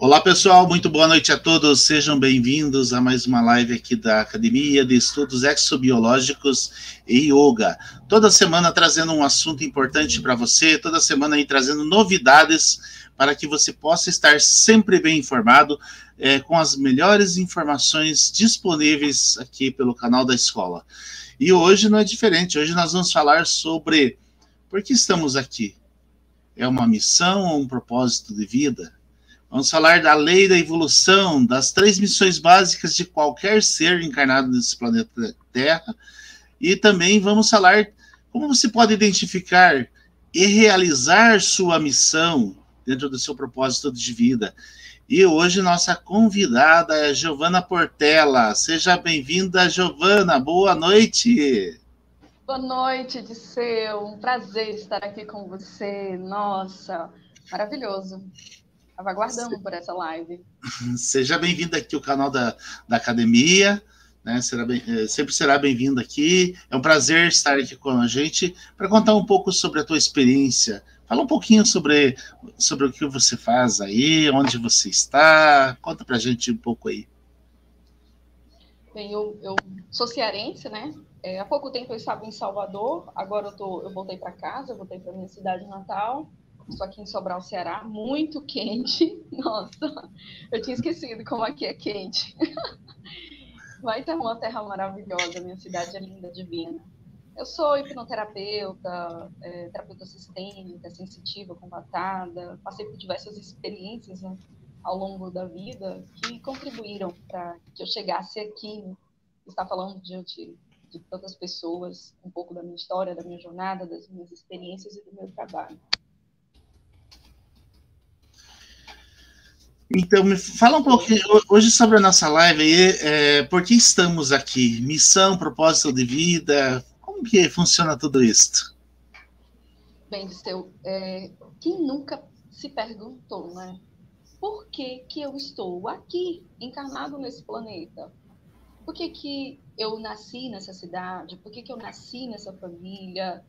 Olá pessoal, muito boa noite a todos, sejam bem-vindos a mais uma live aqui da Academia de Estudos Exobiológicos e Yoga. Toda semana trazendo um assunto importante para você, toda semana aí trazendo novidades para que você possa estar sempre bem informado com as melhores informações disponíveis aqui pelo canal da escola. E hoje não é diferente, hoje nós vamos falar sobre por que estamos aqui. É uma missão ou um propósito de vida? Vamos falar da lei da evolução, das 3 missões básicas de qualquer ser encarnado nesse planeta Terra. E também vamos falar como você pode identificar e realizar sua missão dentro do seu propósito de vida. E hoje nossa convidada é Giovana Portela. Seja bem-vinda, Giovana. Boa noite. Boa noite, Disseu. Um prazer estar aqui com você. Nossa, maravilhoso. Estava aguardando por essa live. Seja bem-vinda aqui ao canal da Academia, né? Sempre será bem-vinda aqui. É um prazer estar aqui com a gente para contar um pouco sobre a tua experiência. Fala um pouquinho sobre o que você faz aí, onde você está. Conta para a gente um pouco aí. Bem, eu sou cearense, né? Há pouco tempo eu estava em Salvador, agora eu voltei para casa, eu voltei para minha cidade natal. Estou aqui em Sobral, Ceará, muito quente. Nossa, eu tinha esquecido como aqui é quente. Vai ter uma terra maravilhosa, minha cidade é linda, divina. Eu sou hipnoterapeuta, terapeuta sistêmica, sensitiva, combatada. Passei por diversas experiências, né, ao longo da vida que contribuíram para que eu chegasse aqui, né, estar falando diante de tantas pessoas, um pouco da minha história, da minha jornada, das minhas experiências e do meu trabalho. Então, me fala um pouquinho hoje sobre a nossa live aí, por que estamos aqui? Missão, propósito de vida, como que funciona tudo isso? Bem, Disseu, quem nunca se perguntou, né? Por que que eu estou aqui, encarnado nesse planeta? Por que que eu nasci nessa cidade? Por que que eu nasci nessa família?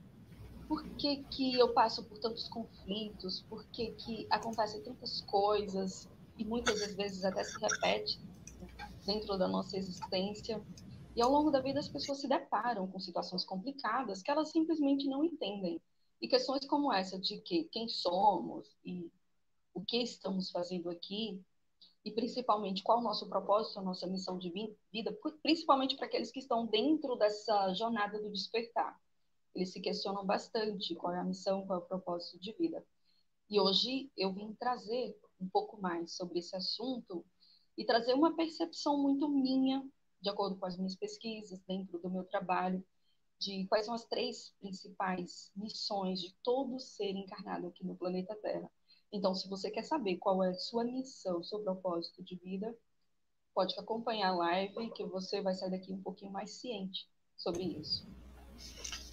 Por que que eu passo por tantos conflitos? Por que que acontecem tantas coisas e muitas das vezes até se repete, né, dentro da nossa existência? E ao longo da vida as pessoas se deparam com situações complicadas que elas simplesmente não entendem. E questões como essa de que quem somos e o que estamos fazendo aqui, e principalmente qual o nosso propósito, a nossa missão de vida, principalmente para aqueles que estão dentro dessa jornada do despertar. Eles se questionam bastante qual é a missão, qual é o propósito de vida. E hoje eu vim trazer um pouco mais sobre esse assunto e trazer uma percepção muito minha, de acordo com as minhas pesquisas, dentro do meu trabalho, de quais são as 3 principais missões de todo ser encarnado aqui no planeta Terra. Então, se você quer saber qual é a sua missão, seu propósito de vida, pode acompanhar a live que você vai sair daqui um pouquinho mais ciente sobre isso.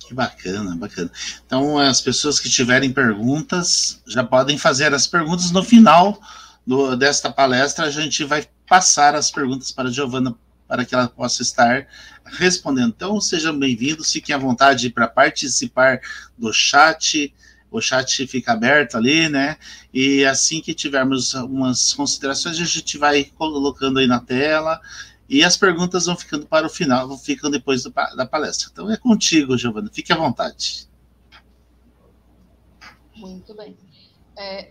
Que bacana, bacana. Então, as pessoas que tiverem perguntas já podem fazer as perguntas no final desta palestra. A gente vai passar as perguntas para a Giovana para que ela possa estar respondendo. Então, sejam bem-vindos, fiquem à vontade para participar do chat. O chat fica aberto ali, né? E assim que tivermos algumas considerações, a gente vai colocando aí na tela. E as perguntas vão ficando para o final, ficam depois da palestra. Então é contigo, Giovana, fique à vontade. Muito bem.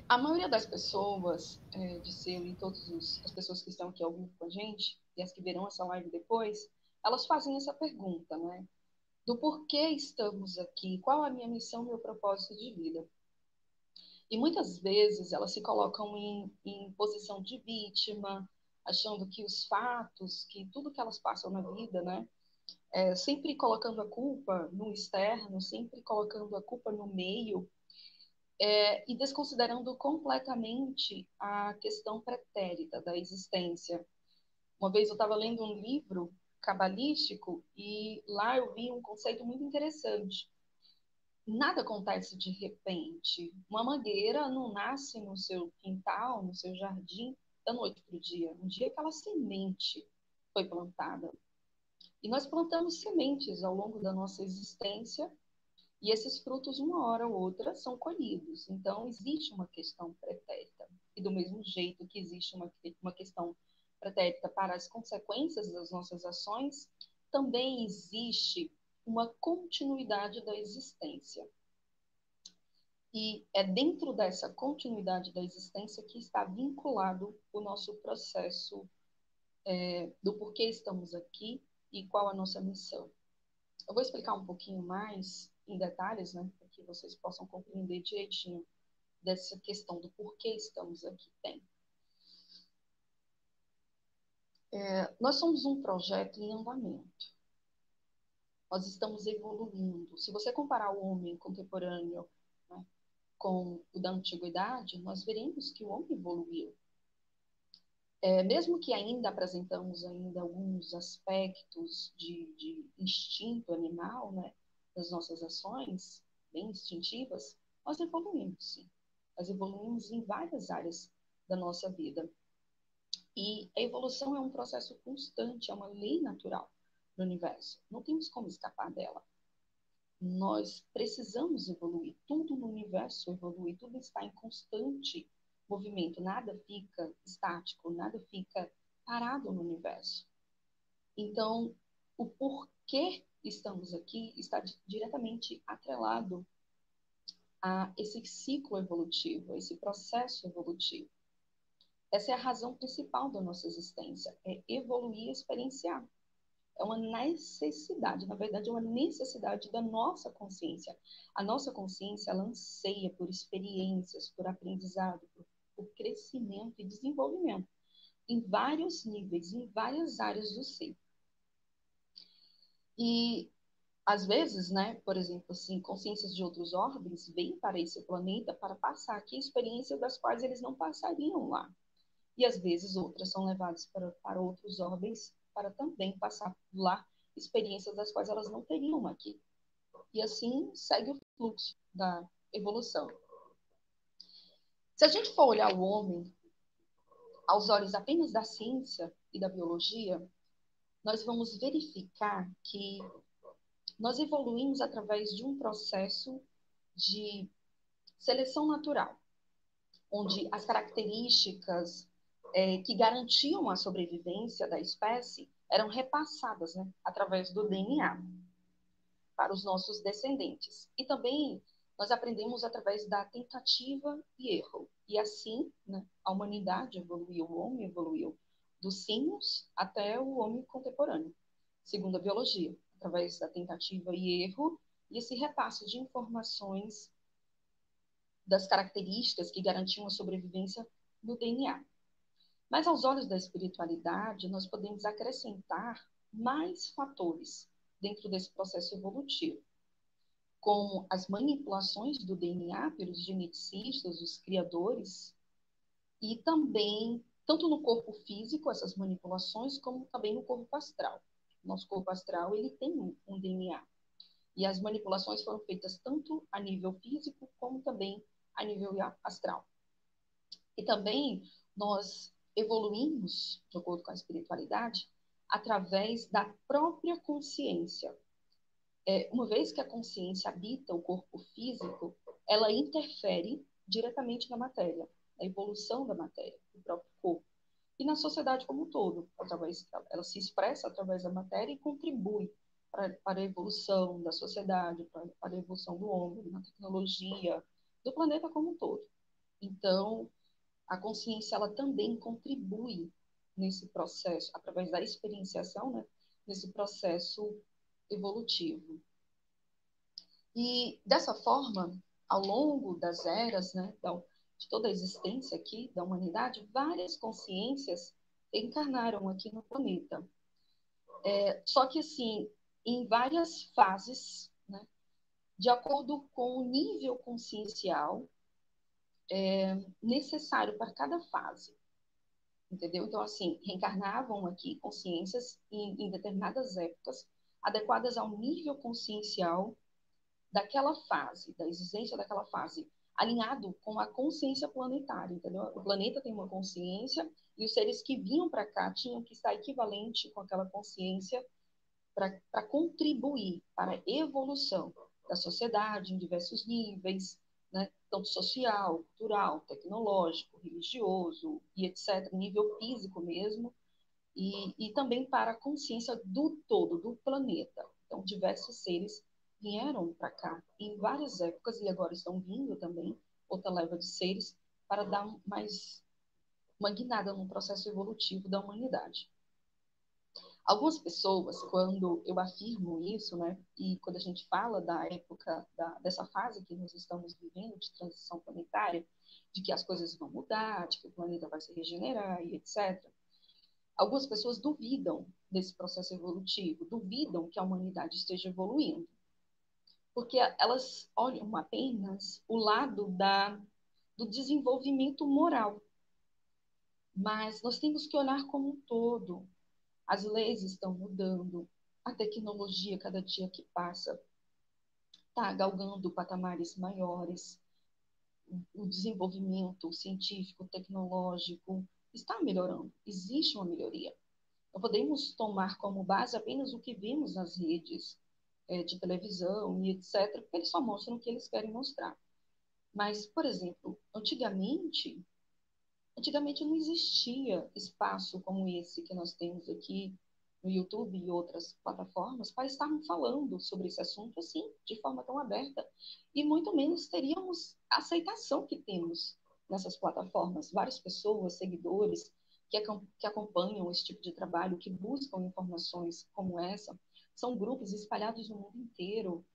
A maioria das pessoas, de seu e todas as pessoas que estão aqui ao vivo com a gente, e as que verão essa live depois, elas fazem essa pergunta, né? Do porquê estamos aqui, qual a minha missão, meu propósito de vida. E muitas vezes elas se colocam em posição de vítima, achando que os fatos, que tudo que elas passam na vida, né? Sempre colocando a culpa no externo, sempre colocando a culpa no meio, e desconsiderando completamente a questão pretérita da existência. Uma vez eu estava lendo um livro cabalístico e lá eu vi um conceito muito interessante. Nada acontece de repente. Uma mangueira não nasce no seu quintal, no seu jardim, da noite para o dia. Um dia aquela semente foi plantada. E nós plantamos sementes ao longo da nossa existência e esses frutos, uma hora ou outra, são colhidos. Então, existe uma questão pretérita. E do mesmo jeito que existe uma questão pretérita para as consequências das nossas ações, também existe uma continuidade da existência. E é dentro dessa continuidade da existência que está vinculado o nosso processo do porquê estamos aqui e qual a nossa missão. Eu vou explicar um pouquinho mais em detalhes, né, para que vocês possam compreender direitinho dessa questão do porquê estamos aqui. Bem, nós somos um projeto em andamento. Nós estamos evoluindo. Se você comparar o homem contemporâneo, né, com o da antiguidade, nós veremos que o homem evoluiu. Mesmo que ainda apresentamos ainda alguns aspectos de instinto animal, né, das nossas ações, bem instintivas, nós evoluímos, sim. Nós evoluímos em várias áreas da nossa vida. E a evolução é um processo constante, é uma lei natural no universo. Não temos como escapar dela. Nós precisamos evoluir. Tudo no universo evolui, tudo está em constante movimento. Nada fica estático, nada fica parado no universo. Então, o porquê estamos aqui está diretamente atrelado a esse ciclo evolutivo, a esse processo evolutivo. Essa é a razão principal da nossa existência, é evoluir e experienciar. É uma necessidade, na verdade, é uma necessidade da nossa consciência. A nossa consciência, ela anseia por experiências, por aprendizado, por crescimento e desenvolvimento, em vários níveis, em várias áreas do ser. E, às vezes, né, por exemplo, assim, consciências de outros ordens vêm para esse planeta para passar aqui experiências das quais eles não passariam lá. E, às vezes, outras são levadas para outros ordens para também passar lá experiências das quais elas não teriam aqui. E assim segue o fluxo da evolução. Se a gente for olhar o homem aos olhos apenas da ciência e da biologia, nós vamos verificar que nós evoluímos através de um processo de seleção natural, onde as características que garantiam a sobrevivência da espécie eram repassadas, né, através do DNA para os nossos descendentes. E também nós aprendemos através da tentativa e erro. E assim, né, a humanidade evoluiu, o homem evoluiu dos símios até o homem contemporâneo, segundo a biologia, através da tentativa e erro e esse repasse de informações das características que garantiam a sobrevivência no DNA. Mas aos olhos da espiritualidade, nós podemos acrescentar mais fatores dentro desse processo evolutivo, como as manipulações do DNA pelos geneticistas, os criadores, e também, tanto no corpo físico, essas manipulações, como também no corpo astral. Nosso corpo astral, ele tem um DNA. E as manipulações foram feitas tanto a nível físico, como também a nível astral. E também nós evoluímos, de acordo com a espiritualidade, através da própria consciência. Uma vez que a consciência habita o corpo físico, ela interfere diretamente na matéria, na evolução da matéria, do próprio corpo. E na sociedade como um todo, ela se expressa através da matéria e contribui para a evolução da sociedade, para a evolução do homem, na tecnologia, do planeta como um todo. Então, a consciência ela também contribui nesse processo, através da experienciação, né, nesse processo evolutivo. E dessa forma, ao longo das eras, né, de toda a existência aqui da humanidade, várias consciências encarnaram aqui no planeta. Só que, assim, em várias fases, né, de acordo com o nível consciencial necessário para cada fase. Entendeu? Então, assim, reencarnavam aqui consciências em determinadas épocas, adequadas ao nível consciencial daquela fase, da existência daquela fase, alinhado com a consciência planetária, entendeu? O planeta tem uma consciência e os seres que vinham para cá tinham que estar equivalente com aquela consciência para contribuir para a evolução da sociedade em diversos níveis, né? Tanto social, cultural, tecnológico, religioso e etc., nível físico mesmo, e também para a consciência do todo, do planeta. Então, diversos seres vieram para cá em várias épocas e agora estão vindo também, outra leva de seres, para dar mais uma guinada no processo evolutivo da humanidade. Algumas pessoas, quando eu afirmo isso, né, e quando a gente fala da época, dessa fase que nós estamos vivendo de transição planetária, de que as coisas vão mudar, de que o planeta vai se regenerar e etc., algumas pessoas duvidam desse processo evolutivo, duvidam que a humanidade esteja evoluindo, porque elas olham apenas o lado do desenvolvimento moral. Mas nós temos que olhar como um todo. As leis estão mudando, a tecnologia, cada dia que passa, está galgando patamares maiores, o desenvolvimento científico, tecnológico está melhorando, existe uma melhoria. Não podemos tomar como base apenas o que vemos nas redes de televisão e etc., porque eles só mostram o que eles querem mostrar. Mas, por exemplo, antigamente não existia espaço como esse que nós temos aqui no YouTube e outras plataformas para estarmos falando sobre esse assunto assim, de forma tão aberta. E muito menos teríamos a aceitação que temos nessas plataformas. Várias pessoas, seguidores, que acompanham esse tipo de trabalho, que buscam informações como essa, são grupos espalhados no mundo inteiro,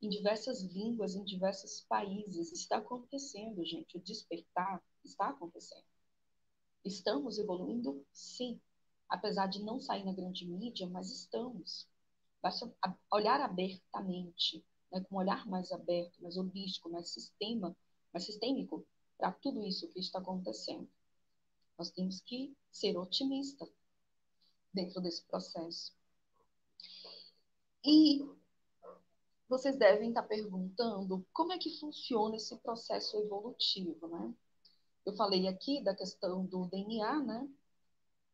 em diversas línguas, em diversos países. Está acontecendo, gente, o despertar está acontecendo. Estamos evoluindo? Sim. Apesar de não sair na grande mídia, mas estamos. Basta olhar abertamente, né, com um olhar mais aberto, mais holístico, mais sistêmico para tudo isso que está acontecendo. Nós temos que ser otimistas dentro desse processo. E vocês devem estar perguntando como é que funciona esse processo evolutivo, né? Eu falei aqui da questão do DNA, né?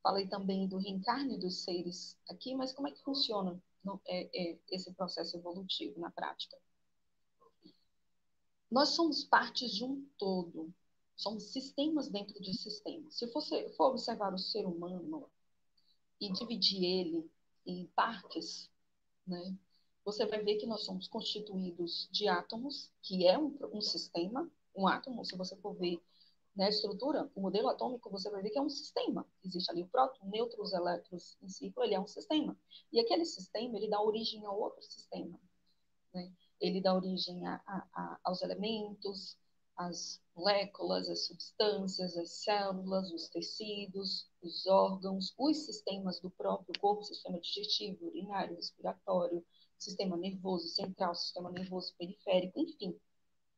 Falei também do reencarne dos seres aqui, mas como é que funciona esse processo evolutivo na prática? Nós somos partes de um todo, somos sistemas dentro de sistemas. Se você for observar o ser humano e dividir ele em partes, né, você vai ver que nós somos constituídos de átomos, que é um sistema, um átomo, se você for ver, né, a estrutura, o modelo atômico, você vai ver que é um sistema. Existe ali o próton, nêutrons, elétrons em ciclo, ele é um sistema. E aquele sistema, ele dá origem a outro sistema, né? Ele dá origem aos elementos, às moléculas, às substâncias, às células, os tecidos, os órgãos, os sistemas do próprio corpo, sistema digestivo, urinário, respiratório, sistema nervoso central, sistema nervoso periférico, enfim.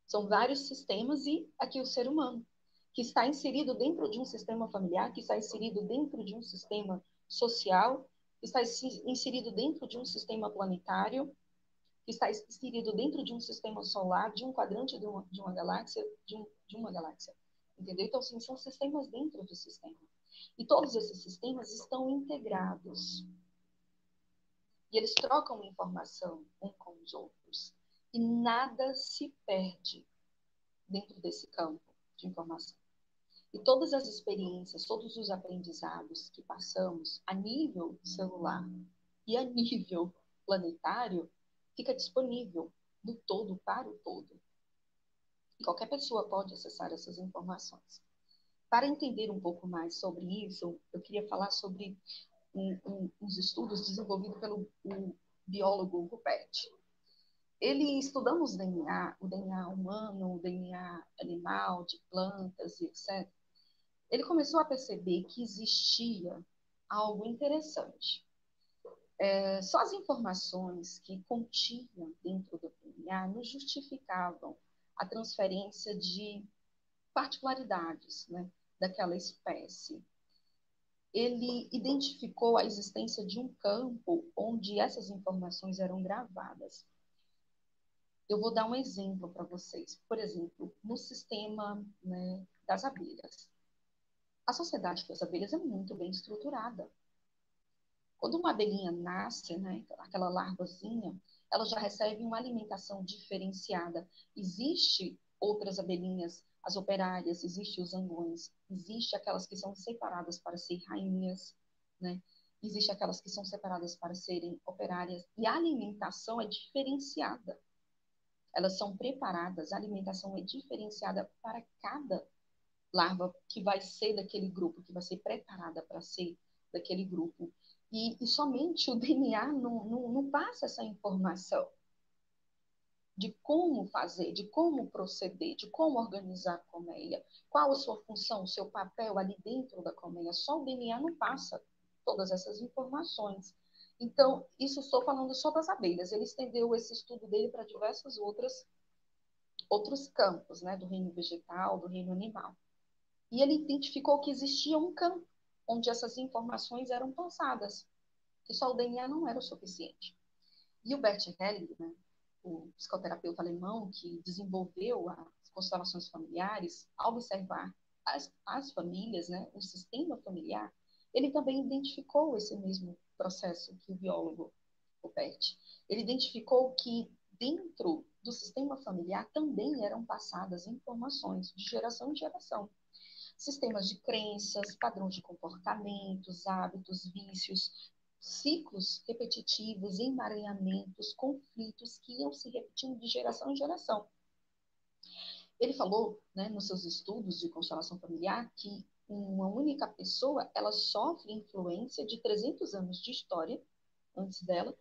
São vários sistemas e aqui o ser humano, que está inserido dentro de um sistema familiar, que está inserido dentro de um sistema social, que está inserido dentro de um sistema planetário, que está inserido dentro de um sistema solar, de um quadrante de uma galáxia, de uma galáxia. Entendeu? Então, sim, são sistemas dentro do sistema. E todos esses sistemas estão integrados. E eles trocam informação um com os outros. E nada se perde dentro desse campo de informação. E todas as experiências, todos os aprendizados que passamos a nível celular e a nível planetário, fica disponível do todo para o todo. E qualquer pessoa pode acessar essas informações. Para entender um pouco mais sobre isso, eu queria falar sobre uns estudos desenvolvidos pelo biólogo Rupert. Ele, estudando o DNA humano, o DNA animal, de plantas e etc., ele começou a perceber que existia algo interessante. Só as informações que continham dentro do DNA não justificavam a transferência de particularidades, né, daquela espécie. Ele identificou a existência de um campo onde essas informações eram gravadas. Eu vou dar um exemplo para vocês. Por exemplo, no sistema, né, das abelhas. A sociedade das abelhas é muito bem estruturada. Quando uma abelhinha nasce, né, aquela larvazinha, ela já recebe uma alimentação diferenciada. Existe outras abelhinhas, as operárias, existem os zangões, existe aquelas que são separadas para ser rainhas, né? Existe aquelas que são separadas para serem operárias, e a alimentação é diferenciada. Elas são preparadas, a alimentação é diferenciada para cada larva que vai ser daquele grupo, que vai ser preparada para ser daquele grupo. E somente o DNA não passa essa informação de como fazer, de como proceder, de como organizar a colmeia, qual a sua função, o seu papel ali dentro da colmeia. Só o DNA não passa todas essas informações. Então, isso estou falando só das abelhas. Ele estendeu esse estudo dele para diversos outros campos, né, do reino vegetal, do reino animal. E ele identificou que existia um campo onde essas informações eram passadas, que só o DNA não era o suficiente. E o Bert Helling, né, o psicoterapeuta alemão que desenvolveu as constelações familiares, ao observar as famílias, né, o sistema familiar, ele também identificou esse mesmo processo que o biólogo, o Bert. Ele identificou que dentro do sistema familiar também eram passadas informações de geração em geração. Sistemas de crenças, padrões de comportamentos, hábitos, vícios, ciclos repetitivos, emaranhamentos, conflitos que iam se repetindo de geração em geração. Ele falou, né, nos seus estudos de constelação familiar, que uma única pessoa ela sofre influência de 300 anos de história antes dela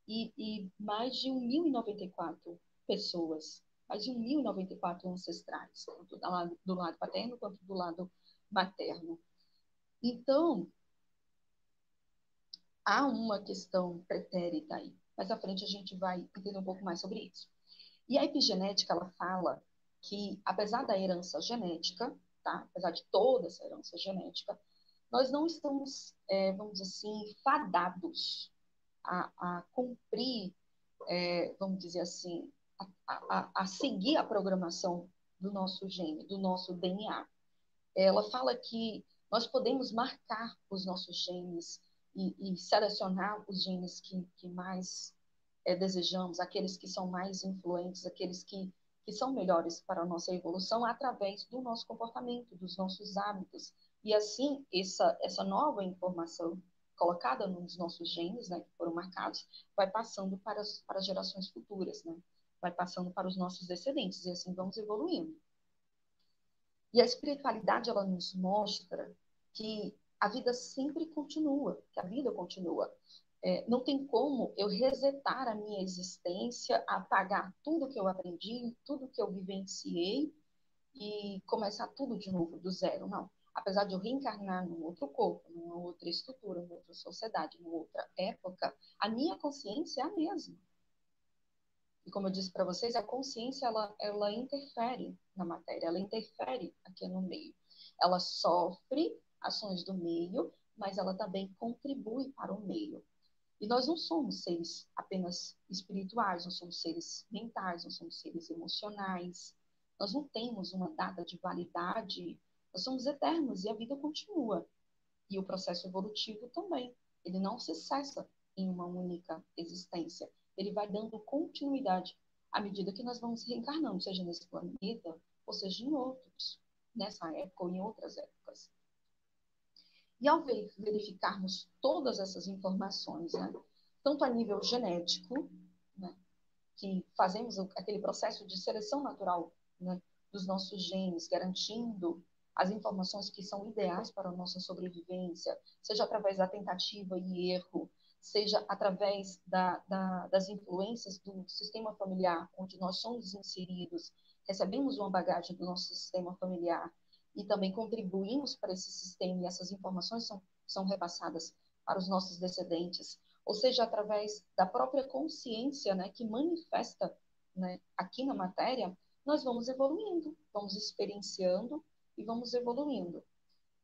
e mais de 1.094 pessoas, mais de 1.094 ancestrais, tanto do lado paterno quanto do lado materno. Então, há uma questão pretérita aí. Mais à frente a gente vai entender um pouco mais sobre isso. E a epigenética, ela fala que, apesar da herança genética, tá? Apesar de toda essa herança genética, nós não estamos, vamos dizer assim, fadados a cumprir, vamos dizer assim, a seguir a programação do nosso gene, do nosso DNA. Ela fala que nós podemos marcar os nossos genes e selecionar os genes que mais desejamos, aqueles que são mais influentes, aqueles que são melhores para a nossa evolução através do nosso comportamento, dos nossos hábitos. E assim, essa nova informação colocada nos nossos genes, né, que foram marcados, vai passando para as gerações futuras, né? Vai passando para os nossos descendentes, e assim vamos evoluindo. E a espiritualidade, ela nos mostra que a vida sempre continua, que a vida continua. Não tem como eu resetar a minha existência, apagar tudo que eu aprendi, tudo que eu vivenciei e começar tudo de novo, do zero, não. Apesar de eu reencarnar num outro corpo, numa outra estrutura, numa outra sociedade, numa outra época, a minha consciência é a mesma. E como eu disse para vocês, a consciência, ela interfere na matéria, ela interfere aqui no meio. Ela sofre ações do meio, mas ela também contribui para o meio. E nós não somos seres apenas espirituais, não somos seres mentais, não somos seres emocionais. Nós não temos uma data de validade, nós somos eternos e a vida continua. E o processo evolutivo também. Ele não se cessa em uma única existência. Ele vai dando continuidade à medida que nós vamos reencarnando, seja nesse planeta ou seja em outros, nessa época ou em outras épocas. E ao verificarmos todas essas informações, né, tanto a nível genético, né, que fazemos aquele processo de seleção natural, né, dos nossos genes, garantindo as informações que são ideais para a nossa sobrevivência, seja através da tentativa e erro, seja através das influências do sistema familiar, onde nós somos inseridos, recebemos uma bagagem do nosso sistema familiar e também contribuímos para esse sistema e essas informações são repassadas para os nossos descendentes, ou seja, através da própria consciência, né, que manifesta, né, aqui na matéria, nós vamos evoluindo, vamos experienciando e vamos evoluindo,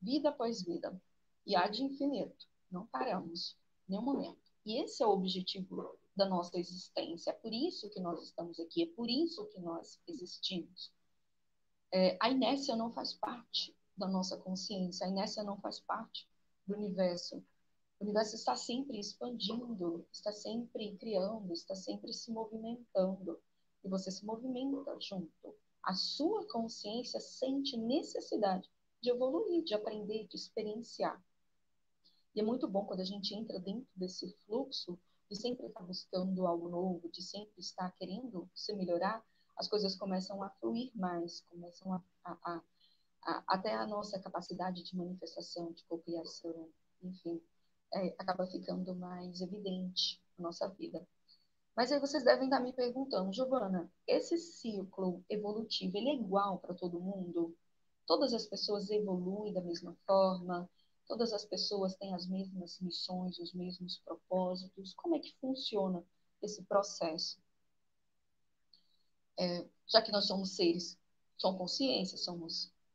vida após vida, e há de infinito, não paramos, em nenhum momento. E esse é o objetivo da nossa existência, é por isso que nós estamos aqui, é por isso que nós existimos. A inércia não faz parte da nossa consciência, a inércia não faz parte do universo. O universo está sempre expandindo, está sempre criando, está sempre se movimentando. E você se movimenta junto A sua consciência sente necessidade de evoluir, de aprender, de experienciar. E é muito bom quando a gente entra dentro desse fluxo de sempre estar buscando algo novo, de sempre estar querendo se melhorar, as coisas começam a fluir mais, começam até a nossa capacidade de manifestação, de cocriação, enfim, acaba ficando mais evidente na nossa vida. Mas aí vocês devem estar me perguntando, Giovana, esse ciclo evolutivo, ele é igual para todo mundo? Todas as pessoas evoluem da mesma forma? Todas as pessoas têm as mesmas missões, os mesmos propósitos? Como é que funciona esse processo? Já que nós somos seres, somos consciência,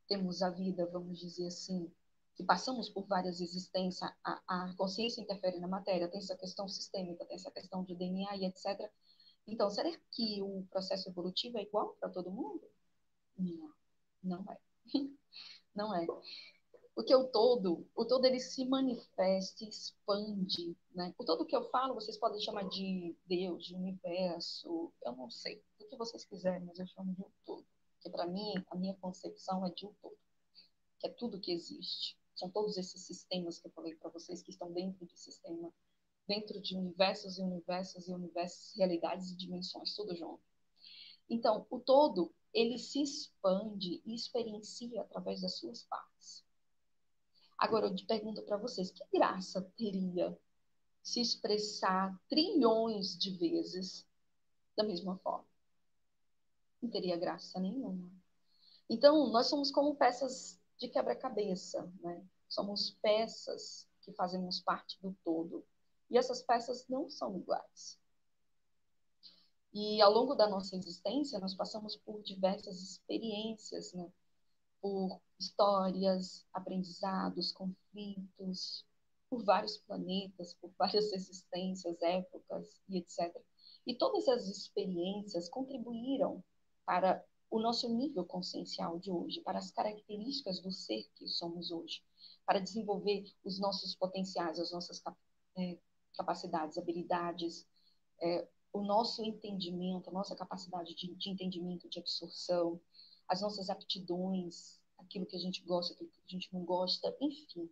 temos a vida, vamos dizer assim, que passamos por várias existências, a consciência interfere na matéria, tem essa questão sistêmica, tem essa questão de DNA e etc. Então, será que o processo evolutivo é igual para todo mundo? Não, não é. Não é. Porque o todo ele se manifesta, expande, né? O todo que eu falo, vocês podem chamar de Deus, de universo, eu não sei, o que vocês quiserem, mas eu chamo de um todo. Porque para mim, a minha concepção é de um todo, que é tudo que existe. São todos esses sistemas que eu falei para vocês que estão dentro de sistema, dentro de universos e universos e universos, realidades e dimensões, tudo junto. Então, o todo, ele se expande e experiencia através das suas partes. Agora, eu te pergunto para vocês, que graça teria se expressar trilhões de vezes da mesma forma? Não teria graça nenhuma. Então, nós somos como peças de quebra-cabeça, né? Somos peças que fazemos parte do todo. E essas peças não são iguais. E ao longo da nossa existência, nós passamos por diversas experiências, né? Por histórias, aprendizados, conflitos, por vários planetas, por várias existências, épocas e etc. E todas as experiências contribuíram para o nosso nível consciencial de hoje, para as características do ser que somos hoje, para desenvolver os nossos potenciais, as nossas capacidades, habilidades, o nosso entendimento, a nossa capacidade de entendimento, de absorção, as nossas aptidões, aquilo que a gente gosta, aquilo que a gente não gosta, enfim.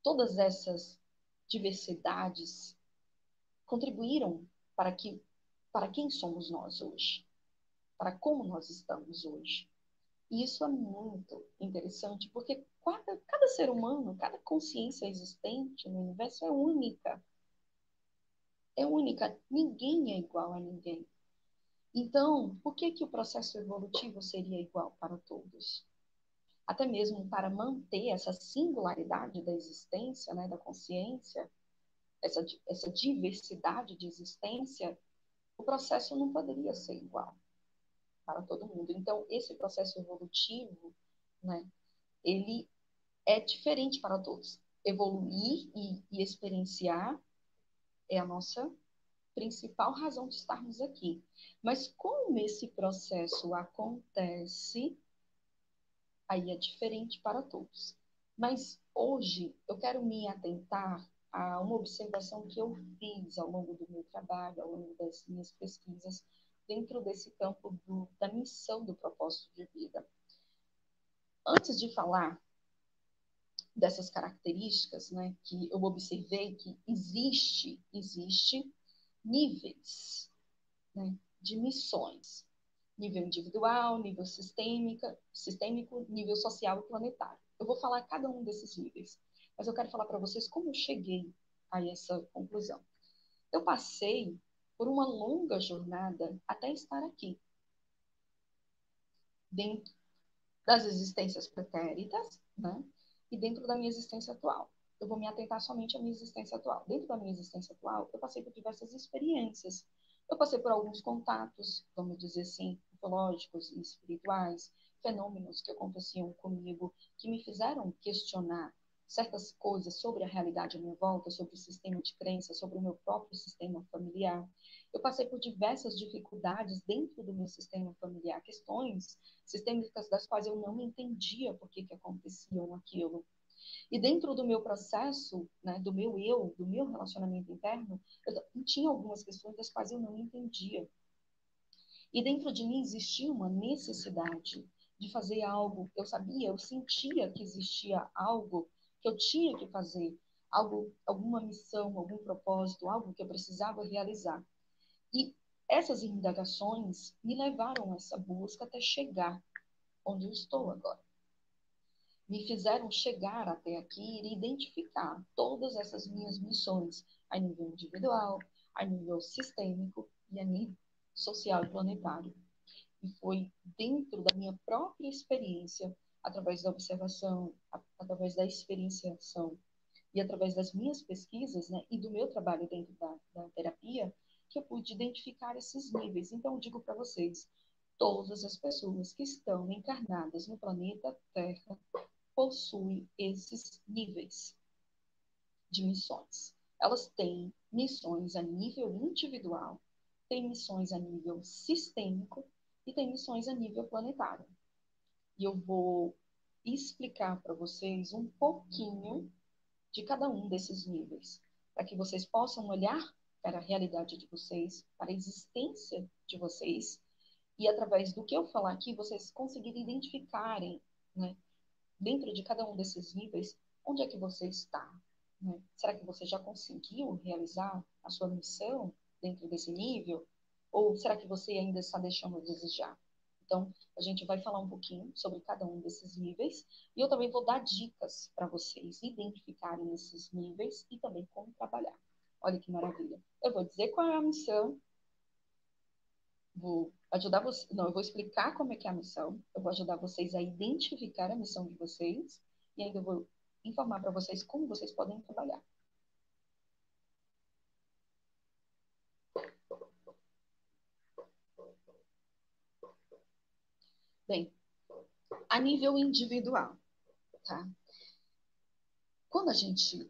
Todas essas diversidades contribuíram para quem somos nós hoje, para como nós estamos hoje. E isso é muito interessante, porque cada ser humano, cada consciência existente no universo é única. É única. Ninguém é igual a ninguém. Então, por que o processo evolutivo seria igual para todos? Até mesmo para manter essa singularidade da existência, né, da consciência, essa diversidade de existência, o processo não poderia ser igual para todo mundo. Então, esse processo evolutivo, né, ele é diferente para todos. Evoluir e experienciar é a nossa principal razão de estarmos aqui. Mas como esse processo acontece, aí é diferente para todos. Mas hoje eu quero me atentar a uma observação que eu fiz ao longo do meu trabalho, ao longo das minhas pesquisas, dentro desse campo da missão do propósito de vida. Antes de falar dessas características, né, que eu observei que existe níveis, né, de missões. Nível individual, nível sistêmico, nível social e planetário. Eu vou falar cada um desses níveis, mas eu quero falar para vocês como eu cheguei a essa conclusão. Eu passei por uma longa jornada até estar aqui, dentro das existências pretéritas, né? E dentro da minha existência atual. Eu vou me atentar somente à minha existência atual. Dentro da minha existência atual, eu passei por diversas experiências. Eu passei por alguns contatos, vamos dizer assim, psicológicos e espirituais, fenômenos que aconteciam comigo, que me fizeram questionar certas coisas sobre a realidade à minha volta, sobre o sistema de crença, sobre o meu próprio sistema familiar. Eu passei por diversas dificuldades dentro do meu sistema familiar, questões sistêmicas das quais eu não entendia por que aconteciam aquilo. E dentro do meu processo, né, do meu eu, do meu relacionamento interno, eu tinha algumas questões das quais eu não entendia. E dentro de mim existia uma necessidade de fazer algo. Eu sabia, eu sentia que existia algo que eu tinha que fazer, algo, alguma missão, algum propósito, algo que eu precisava realizar. E essas indagações me levaram a essa busca até chegar onde eu estou agora. Me fizeram chegar até aqui e identificar todas essas minhas missões a nível individual, a nível sistêmico e a nível social e planetário. E foi dentro da minha própria experiência, através da observação, através da experienciação e através das minhas pesquisas, né, e do meu trabalho dentro da terapia, que eu pude identificar esses níveis. Então, eu digo para vocês, todas as pessoas que estão encarnadas no planeta Terra possuem esses níveis de missões. Elas têm missões a nível individual, têm missões a nível sistêmico e têm missões a nível planetário. E eu vou explicar para vocês um pouquinho de cada um desses níveis, para que vocês possam olhar para a realidade de vocês, para a existência de vocês, e através do que eu falar aqui, vocês conseguirem identificarem, né, dentro de cada um desses níveis, onde é que você está? Né? Será que você já conseguiu realizar a sua missão dentro desse nível? Ou será que você ainda está deixando a desejar? Então, a gente vai falar um pouquinho sobre cada um desses níveis e eu também vou dar dicas para vocês identificarem esses níveis e também como trabalhar. Olha que maravilha. Eu vou dizer qual é a missão, vou ajudar você, não, eu vou explicar como é que é a missão, eu vou ajudar vocês a identificar a missão de vocês e ainda vou informar para vocês como vocês podem trabalhar. Bem, a nível individual, tá? Quando a gente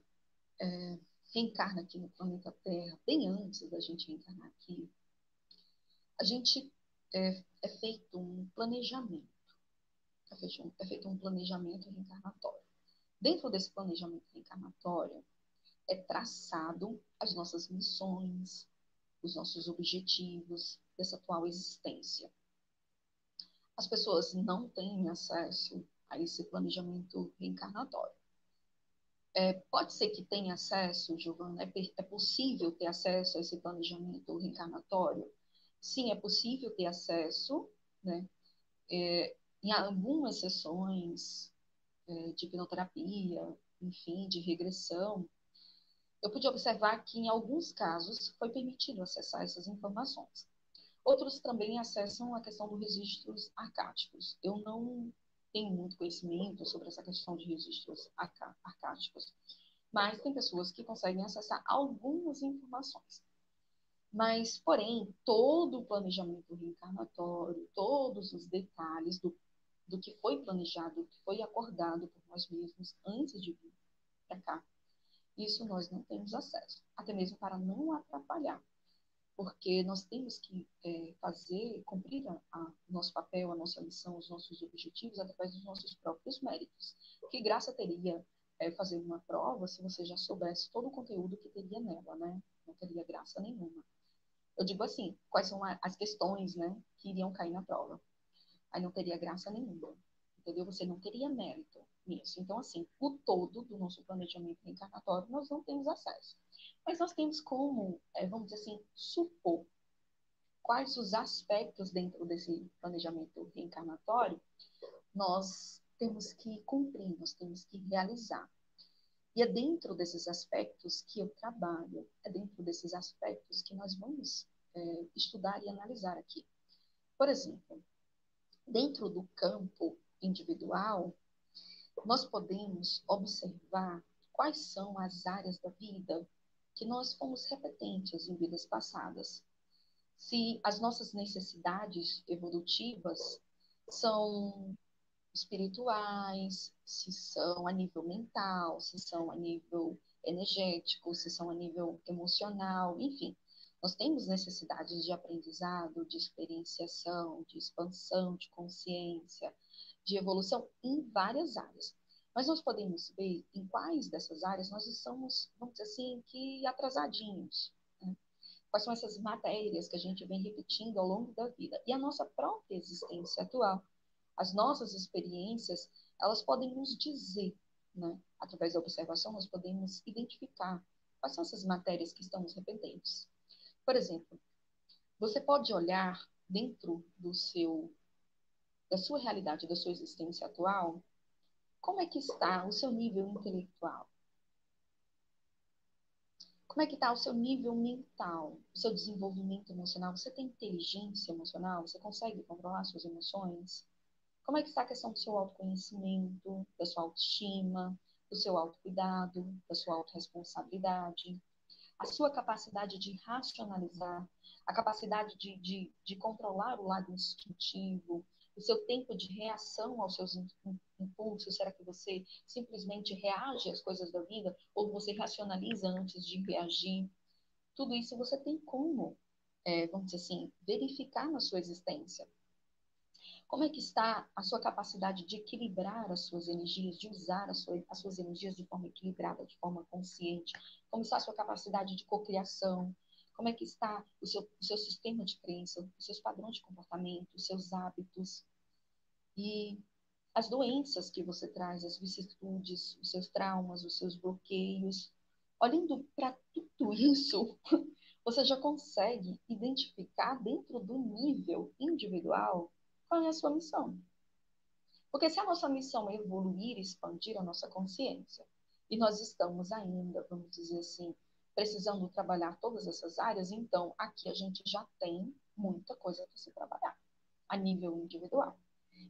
reencarna aqui no planeta Terra, bem antes da gente reencarnar aqui, a gente é feito um planejamento, é feito um planejamento reencarnatório. Dentro desse planejamento reencarnatório, é traçado as nossas missões, os nossos objetivos dessa atual existência. As pessoas não têm acesso a esse planejamento reencarnatório. Pode ser que tenha acesso, Giovana, é possível ter acesso a esse planejamento reencarnatório? Sim, é possível ter acesso, né? Em algumas sessões de hipnoterapia, enfim, de regressão, eu pude observar que, em alguns casos, foi permitido acessar essas informações. Outros também acessam a questão dos registros arcáticos. Eu não tenho muito conhecimento sobre essa questão de registros arcáticos, mas tem pessoas que conseguem acessar algumas informações. Mas, porém, todo o planejamento reencarnatório, todos os detalhes do que foi planejado, do que foi acordado por nós mesmos antes de vir para cá, isso nós não temos acesso, até mesmo para não atrapalhar, porque nós temos que cumprir o nosso papel, a nossa missão, os nossos objetivos através dos nossos próprios méritos. Que graça teria fazer uma prova se você já soubesse todo o conteúdo que teria nela, né? Não teria graça nenhuma. Eu digo assim, quais são as questões, né, que iriam cair na prova? Aí não teria graça nenhuma, entendeu? Você não teria mérito nisso. Então, assim, o todo do nosso planejamento reencarnatório nós não temos acesso. Mas nós temos como, vamos dizer assim, supor quais os aspectos dentro desse planejamento reencarnatório nós temos que cumprir, nós temos que realizar. E é dentro desses aspectos que eu trabalho, é dentro desses aspectos que nós vamos estudar e analisar aqui. Por exemplo, dentro do campo individual, nós podemos observar quais são as áreas da vida que nós fomos repetentes em vidas passadas. Se as nossas necessidades evolutivas são espirituais, se são a nível mental, se são a nível energético, se são a nível emocional, enfim. Nós temos necessidades de aprendizado, de experienciação, de expansão, de consciência, de evolução em várias áreas. Mas nós podemos ver em quais dessas áreas nós estamos, vamos dizer assim, que atrasadinhos, né? Quais são essas matérias que a gente vem repetindo ao longo da vida? E a nossa própria existência atual, as nossas experiências, elas podem nos dizer, né? Através da observação, nós podemos identificar quais são essas matérias que estão nos repetentes. Por exemplo, você pode olhar dentro da sua realidade, da sua existência atual, como é que está o seu nível intelectual? Como é que está o seu nível mental, o seu desenvolvimento emocional? Você tem inteligência emocional? Você consegue controlar suas emoções? Como é que está a questão do seu autoconhecimento, da sua autoestima, do seu autocuidado, da sua autorresponsabilidade? A sua capacidade de racionalizar, a capacidade de controlar o lado instintivo, o seu tempo de reação aos seus impulsos, será que você simplesmente reage às coisas da vida ou você racionaliza antes de reagir? Tudo isso você tem como, vamos dizer assim, verificar na sua existência. Como é que está a sua capacidade de equilibrar as suas energias, de usar as suas energias de forma equilibrada, de forma consciente? Como está a sua capacidade de cocriação? Como é que está o seu sistema de crença, os seus padrões de comportamento, os seus hábitos? E as doenças que você traz, as vicissitudes, os seus traumas, os seus bloqueios. Olhando para tudo isso, você já consegue identificar dentro do nível individual qual é a sua missão. Porque se a nossa missão é evoluir e expandir a nossa consciência, e nós estamos ainda, vamos dizer assim, precisando trabalhar todas essas áreas, então aqui a gente já tem muita coisa para se trabalhar, a nível individual.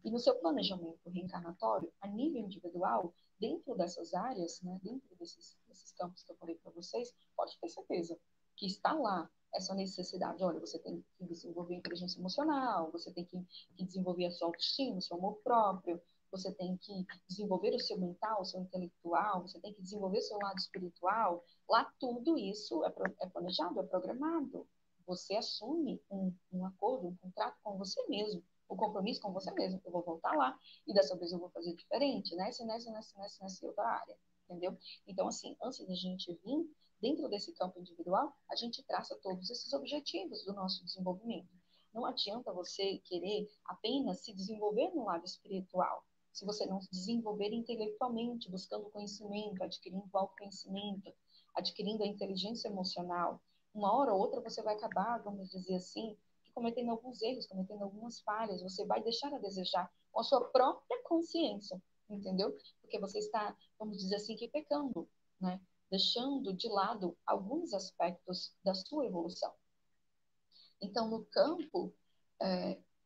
E no seu planejamento reencarnatório, a nível individual, dentro dessas áreas, né, dentro desses campos que eu falei para vocês, pode ter certeza que está lá essa necessidade. Olha, você tem que desenvolver a inteligência emocional, você tem que desenvolver a sua autoestima, o seu amor próprio, você tem que desenvolver o seu mental, o seu intelectual, você tem que desenvolver o seu lado espiritual. Lá tudo isso é planejado, é programado. Você assume um acordo, um contrato com você mesmo, o compromisso com você mesmo. Eu vou voltar lá e dessa vez eu vou fazer diferente, nessa outra área, entendeu? Então, assim, antes da gente vir, dentro desse campo individual, a gente traça todos esses objetivos do nosso desenvolvimento. Não adianta você querer apenas se desenvolver no lado espiritual, se você não se desenvolver intelectualmente, buscando conhecimento, adquirindo autoconhecimento, adquirindo a inteligência emocional. Uma hora ou outra você vai acabar, vamos dizer assim, cometendo alguns erros, cometendo algumas falhas, você vai deixar a desejar com a sua própria consciência, entendeu? Porque você está, vamos dizer assim, que pecando, né? Deixando de lado alguns aspectos da sua evolução. Então, no campo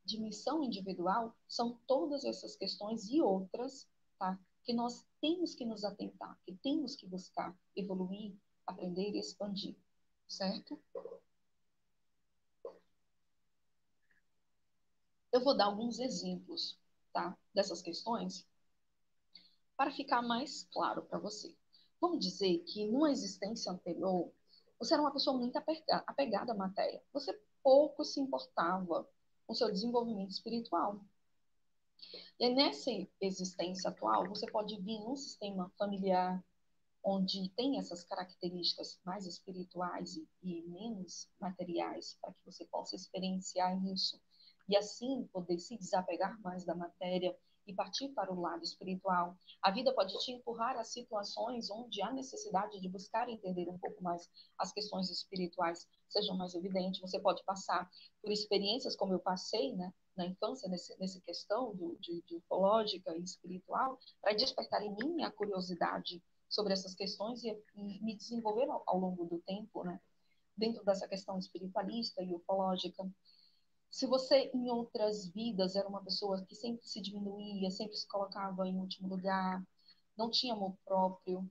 de missão individual, são todas essas questões e outras, tá? Que nós temos que nos atentar, que temos que buscar evoluir, aprender e expandir, certo? Eu vou dar alguns exemplos, tá? Dessas questões para ficar mais claro para você. Vamos dizer que numa existência anterior, você era uma pessoa muito apegada à matéria. Você pouco se importava com o seu desenvolvimento espiritual. E nessa existência atual, você pode vir num sistema familiar onde tem essas características mais espirituais e menos materiais, para que você possa experienciar isso e assim poder se desapegar mais da matéria e partir para o lado espiritual. A vida pode te empurrar a situações onde há necessidade de buscar entender um pouco mais as questões espirituais sejam mais evidentes. Você pode passar por experiências como eu passei, né, na infância, nessa questão de ufológica e espiritual, para despertar em mim a curiosidade sobre essas questões e me desenvolver ao longo do tempo, né? Dentro dessa questão espiritualista e ufológica. Se você, em outras vidas, era uma pessoa que sempre se diminuía, sempre se colocava em último lugar, não tinha amor próprio,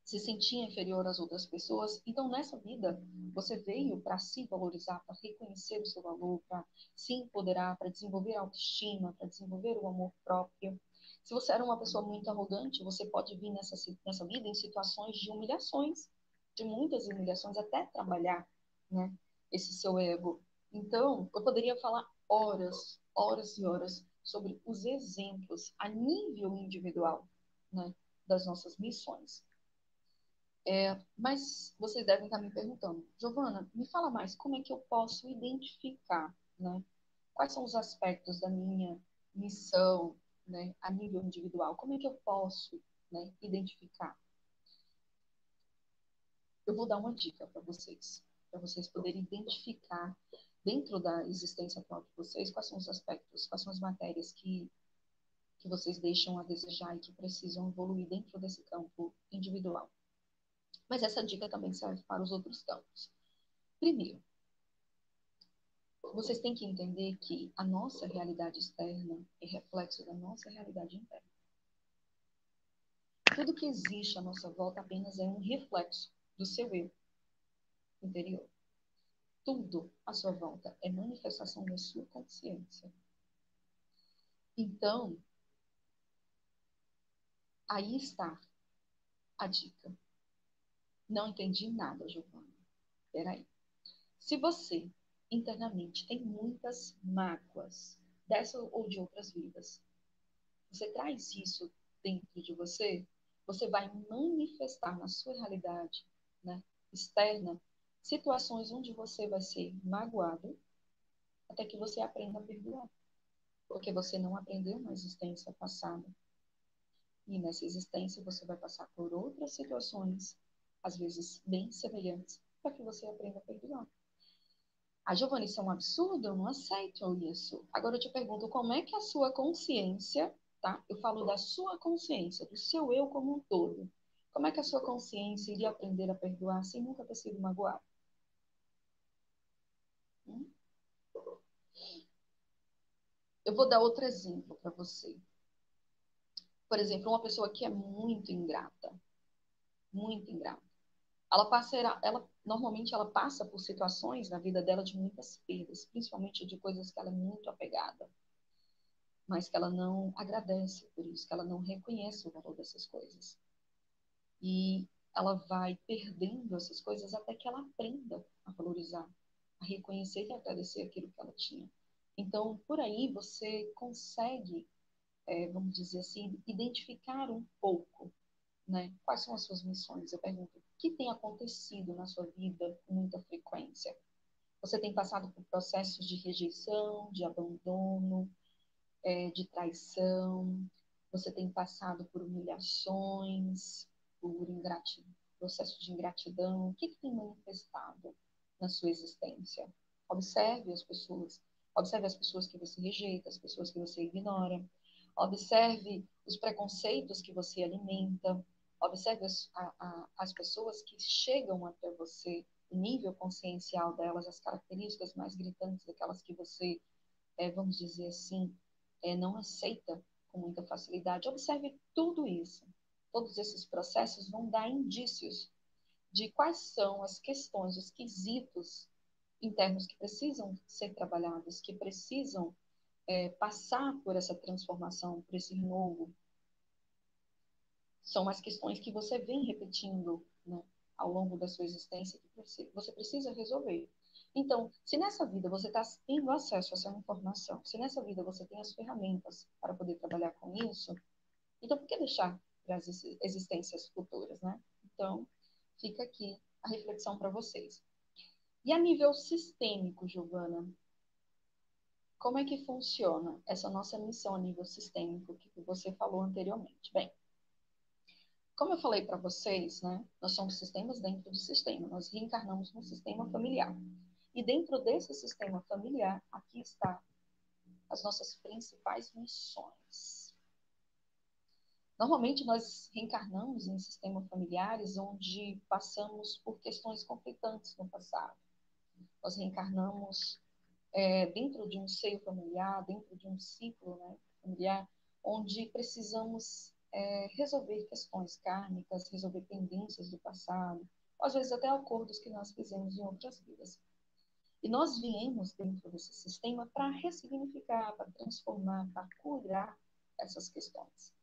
se sentia inferior às outras pessoas, então nessa vida você veio para se valorizar, para reconhecer o seu valor, para se empoderar, para desenvolver a autoestima, para desenvolver o amor próprio. Se você era uma pessoa muito arrogante, você pode vir nessa vida em situações de humilhações, de muitas humilhações, até trabalhar, né, esse seu ego. Então, eu poderia falar horas, horas e horas sobre os exemplos a nível individual, né, das nossas missões. Mas vocês devem estar me perguntando, Giovana, me fala mais, como é que eu posso identificar, né? Quais são os aspectos da minha missão, né, a nível individual? Como é que eu posso, né, identificar? Eu vou dar uma dica para vocês poderem identificar dentro da existência atual de vocês quais são os aspectos, quais são as matérias que vocês deixam a desejar e que precisam evoluir dentro desse campo individual. Mas essa dica também serve para os outros campos. Primeiro, vocês têm que entender que a nossa realidade externa é reflexo da nossa realidade interna. Tudo que existe à nossa volta apenas é um reflexo do seu eu interior. Tudo à sua volta é manifestação da sua consciência. Então, aí está a dica. Não entendi nada, Giovana. Peraí. Se você internamente tem muitas mágoas dessa ou de outras vidas, você traz isso dentro de você, você vai manifestar na sua realidade, né, externa, situações onde você vai ser magoado até que você aprenda a perdoar. Porque você não aprendeu na existência passada. E nessa existência você vai passar por outras situações, às vezes bem semelhantes, para que você aprenda a perdoar. Ah, Giovanni, isso é um absurdo, eu não aceito isso. Agora eu te pergunto, como é que a sua consciência, tá? Eu falo da sua consciência, do seu eu como um todo. Como é que a sua consciência iria aprender a perdoar sem nunca ter sido magoado? Hum? Eu vou dar outro exemplo para você. Por exemplo, uma pessoa que é muito ingrata. Normalmente ela passa por situações na vida dela de muitas perdas, principalmente de coisas que ela é muito apegada, mas que ela não agradece por isso, que ela não reconhece o valor dessas coisas. E ela vai perdendo essas coisas até que ela aprenda a valorizar, a reconhecer e agradecer aquilo que ela tinha. Então, por aí você consegue, vamos dizer assim, identificar um pouco, né? Quais são as suas missões? Eu pergunto, o que tem acontecido na sua vida com muita frequência? Você tem passado por processos de rejeição, de abandono, de traição? Você tem passado por humilhações, por processo de ingratidão? O que tem manifestado na sua existência? Observe as pessoas. Observe as pessoas que você rejeita, as pessoas que você ignora. Observe os preconceitos que você alimenta. Observe as pessoas que chegam até você, o nível consciencial delas, as características mais gritantes daquelas que você, vamos dizer assim, não aceita com muita facilidade. Observe tudo isso. Todos esses processos vão dar indícios de quais são as questões, os quesitos internos que precisam ser trabalhados, que precisam passar por essa transformação, por esse renovo. São as questões que você vem repetindo, né, ao longo da sua existência que você precisa resolver. Então, se nessa vida você está tendo acesso a essa informação, se nessa vida você tem as ferramentas para poder trabalhar com isso, então por que deixar para as existências futuras, né? Então, fica aqui a reflexão para vocês. E a nível sistêmico, Giovana, como é que funciona essa nossa missão a nível sistêmico que você falou anteriormente? Bem, como eu falei para vocês, né, nós somos sistemas dentro do sistema, nós reencarnamos no sistema familiar. E dentro desse sistema familiar, aqui está as nossas principais missões. Normalmente nós reencarnamos em sistemas familiares onde passamos por questões conflitantes no passado. Nós reencarnamos dentro de um seio familiar, dentro de um ciclo, né, familiar, onde precisamos resolver questões kármicas, resolver pendências do passado, ou às vezes até acordos que nós fizemos em outras vidas. E nós viemos dentro desse sistema para ressignificar, para transformar, para curar essas questões.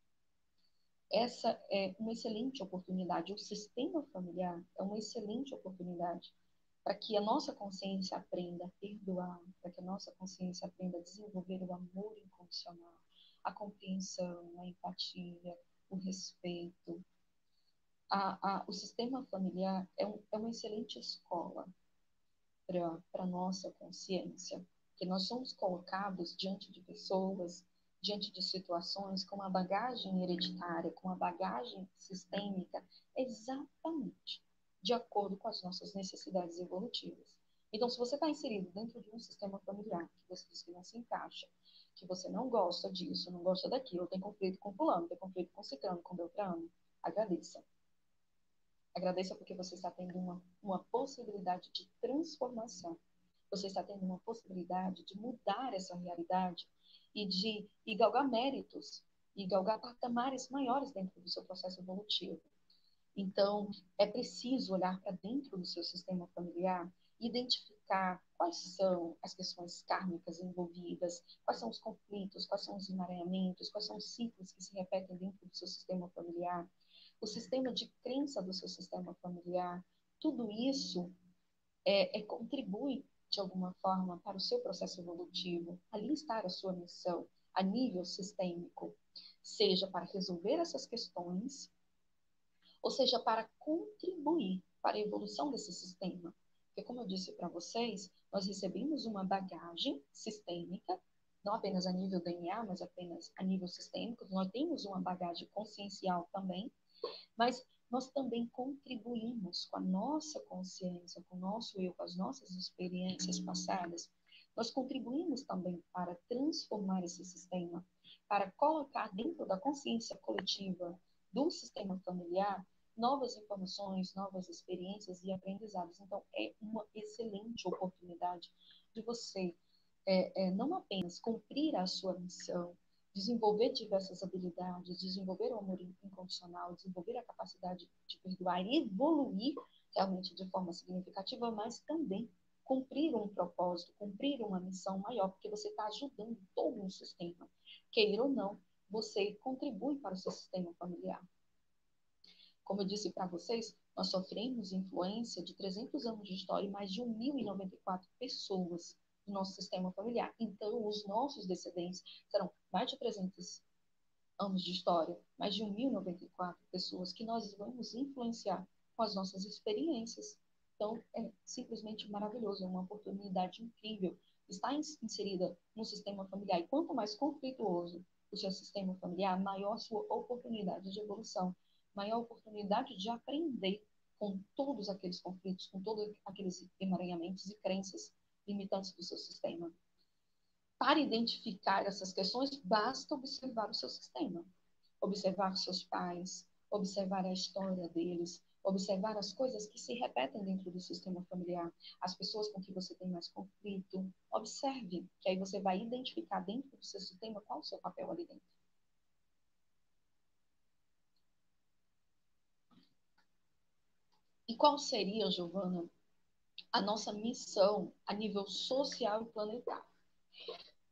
Essa é uma excelente oportunidade. O sistema familiar é uma excelente oportunidade para que a nossa consciência aprenda a perdoar, para que a nossa consciência aprenda a desenvolver o amor incondicional, a compreensão, a empatia, o respeito, O sistema familiar é uma excelente escola para a nossa consciência, que nós somos colocados diante de pessoas, diante de situações com uma bagagem hereditária, com uma bagagem sistêmica, exatamente de acordo com as nossas necessidades evolutivas. Então, se você está inserido dentro de um sistema familiar que você diz que não se encaixa, que você não gosta disso, não gosta daquilo, tem conflito com fulano, tem conflito com ciclano, com beltrano, agradeça. Agradeça porque você está tendo uma possibilidade de transformação. Você está tendo uma possibilidade de mudar essa realidade e galgar méritos, e galgar patamares maiores dentro do seu processo evolutivo. Então, é preciso olhar para dentro do seu sistema familiar e identificar quais são as questões kármicas envolvidas, quais são os conflitos, quais são os emaranhamentos, quais são os ciclos que se repetem dentro do seu sistema familiar, o sistema de crença do seu sistema familiar. Tudo isso contribui, de alguma forma, para o seu processo evolutivo. Ali está a sua missão, a nível sistêmico, seja para resolver essas questões, ou seja, para contribuir para a evolução desse sistema. Porque, como eu disse para vocês, nós recebemos uma bagagem sistêmica, não apenas a nível DNA, mas apenas a nível sistêmico. Nós temos uma bagagem consciencial também, mas nós também contribuímos com a nossa consciência, com o nosso eu, com as nossas experiências passadas. Nós contribuímos também para transformar esse sistema, para colocar dentro da consciência coletiva do sistema familiar novas informações, novas experiências e aprendizados. Então, é uma excelente oportunidade de você não apenas cumprir a sua missão, desenvolver diversas habilidades, desenvolver o amor incondicional, desenvolver a capacidade de perdoar e evoluir realmente de forma significativa, mas também cumprir um propósito, cumprir uma missão maior, porque você está ajudando todo um sistema. Queira ou não, você contribui para o seu sistema familiar. Como eu disse para vocês, nós sofremos influência de 300 anos de história e mais de 1.094 pessoas no nosso sistema familiar. Então, os nossos descendentes serão mais de 300 anos de história, mais de 1.094 pessoas que nós vamos influenciar com as nossas experiências. Então, é simplesmente maravilhoso, é uma oportunidade incrível estar inserida no sistema familiar. E quanto mais conflituoso o seu sistema familiar, maior a sua oportunidade de evolução, maior a oportunidade de aprender com todos aqueles conflitos, com todos aqueles emaranhamentos e crenças limitantes do seu sistema. Para identificar essas questões, basta observar o seu sistema, observar seus pais, observar a história deles, observar as coisas que se repetem dentro do sistema familiar, as pessoas com que você tem mais conflito. Observe, que aí você vai identificar dentro do seu sistema qual o seu papel ali dentro. E qual seria, Giovana, a nossa missão a nível social e planetário?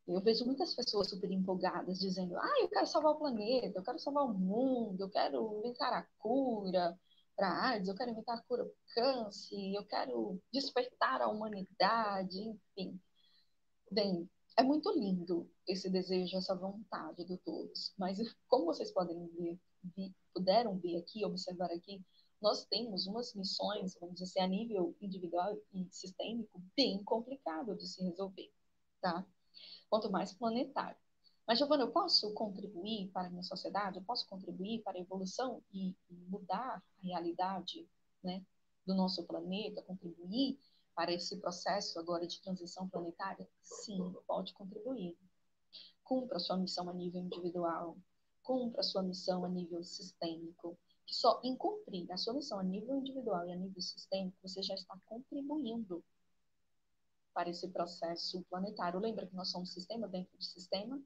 Eu vejo muitas pessoas super empolgadas dizendo: eu quero salvar o planeta, eu quero salvar o mundo, eu quero inventar a cura para a AIDS, eu quero inventar a cura para o câncer, eu quero despertar a humanidade, enfim. Bem, é muito lindo esse desejo, essa vontade de todos, mas como vocês podem puderam ver aqui, observar aqui, nós temos umas missões, vamos dizer assim, a nível individual e sistêmico, bem complicado de se resolver, tá? Quanto mais planetário. Mas, Giovana, eu posso contribuir para a minha sociedade? Eu posso contribuir para a evolução e mudar a realidade, né, do nosso planeta, contribuir para esse processo agora de transição planetária? Sim, pode contribuir. Cumpra a sua missão a nível individual, cumpra a sua missão a nível sistêmico, que só em cumprir a sua missão a nível individual e a nível sistêmico, você já está contribuindo para esse processo planetário. Lembra que nós somos sistema dentro de sistema?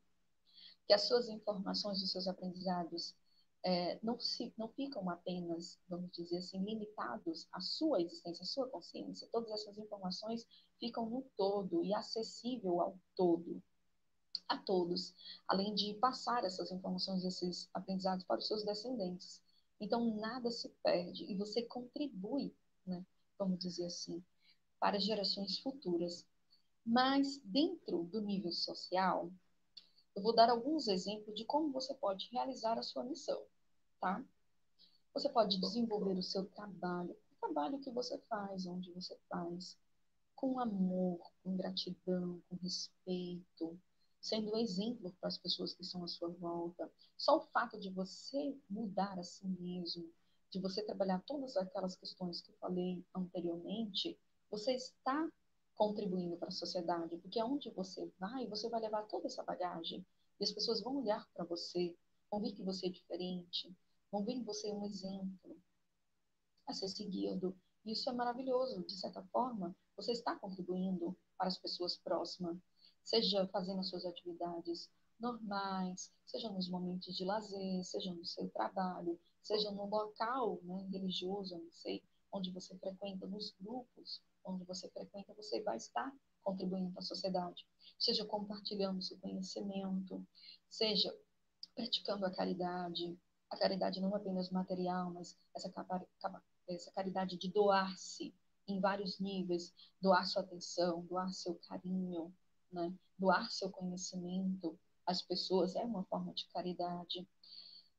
Que as suas informações, os seus aprendizados não ficam apenas, vamos dizer assim, limitados à sua existência, à sua consciência. Todas essas informações ficam no todo e acessível ao todo, a todos, além de passar essas informações, esses aprendizados para os seus descendentes. Então, nada se perde e você contribui, né, vamos dizer assim, para gerações futuras. Mas, dentro do nível social, eu vou dar alguns exemplos de como você pode realizar a sua missão, tá? Você pode desenvolver o seu trabalho, o trabalho que você faz, onde você faz, com amor, com gratidão, com respeito, sendo um exemplo para as pessoas que estão à sua volta. Só o fato de você mudar a si mesmo, de você trabalhar todas aquelas questões que eu falei anteriormente, você está contribuindo para a sociedade, porque aonde você vai levar toda essa bagagem. E as pessoas vão olhar para você, vão ver que você é diferente, vão ver em você um exemplo a ser seguido. Isso é maravilhoso. De certa forma, você está contribuindo para as pessoas próximas, seja fazendo as suas atividades normais, seja nos momentos de lazer, seja no seu trabalho, seja no local, né, religioso, não sei, onde você frequenta, nos grupos onde você frequenta, você vai estar contribuindo para a sociedade, seja compartilhando seu conhecimento, seja praticando a caridade. A caridade não apenas material, mas essa caridade de doar-se em vários níveis, doar sua atenção, doar seu carinho, né? Doar seu conhecimento às pessoas é uma forma de caridade.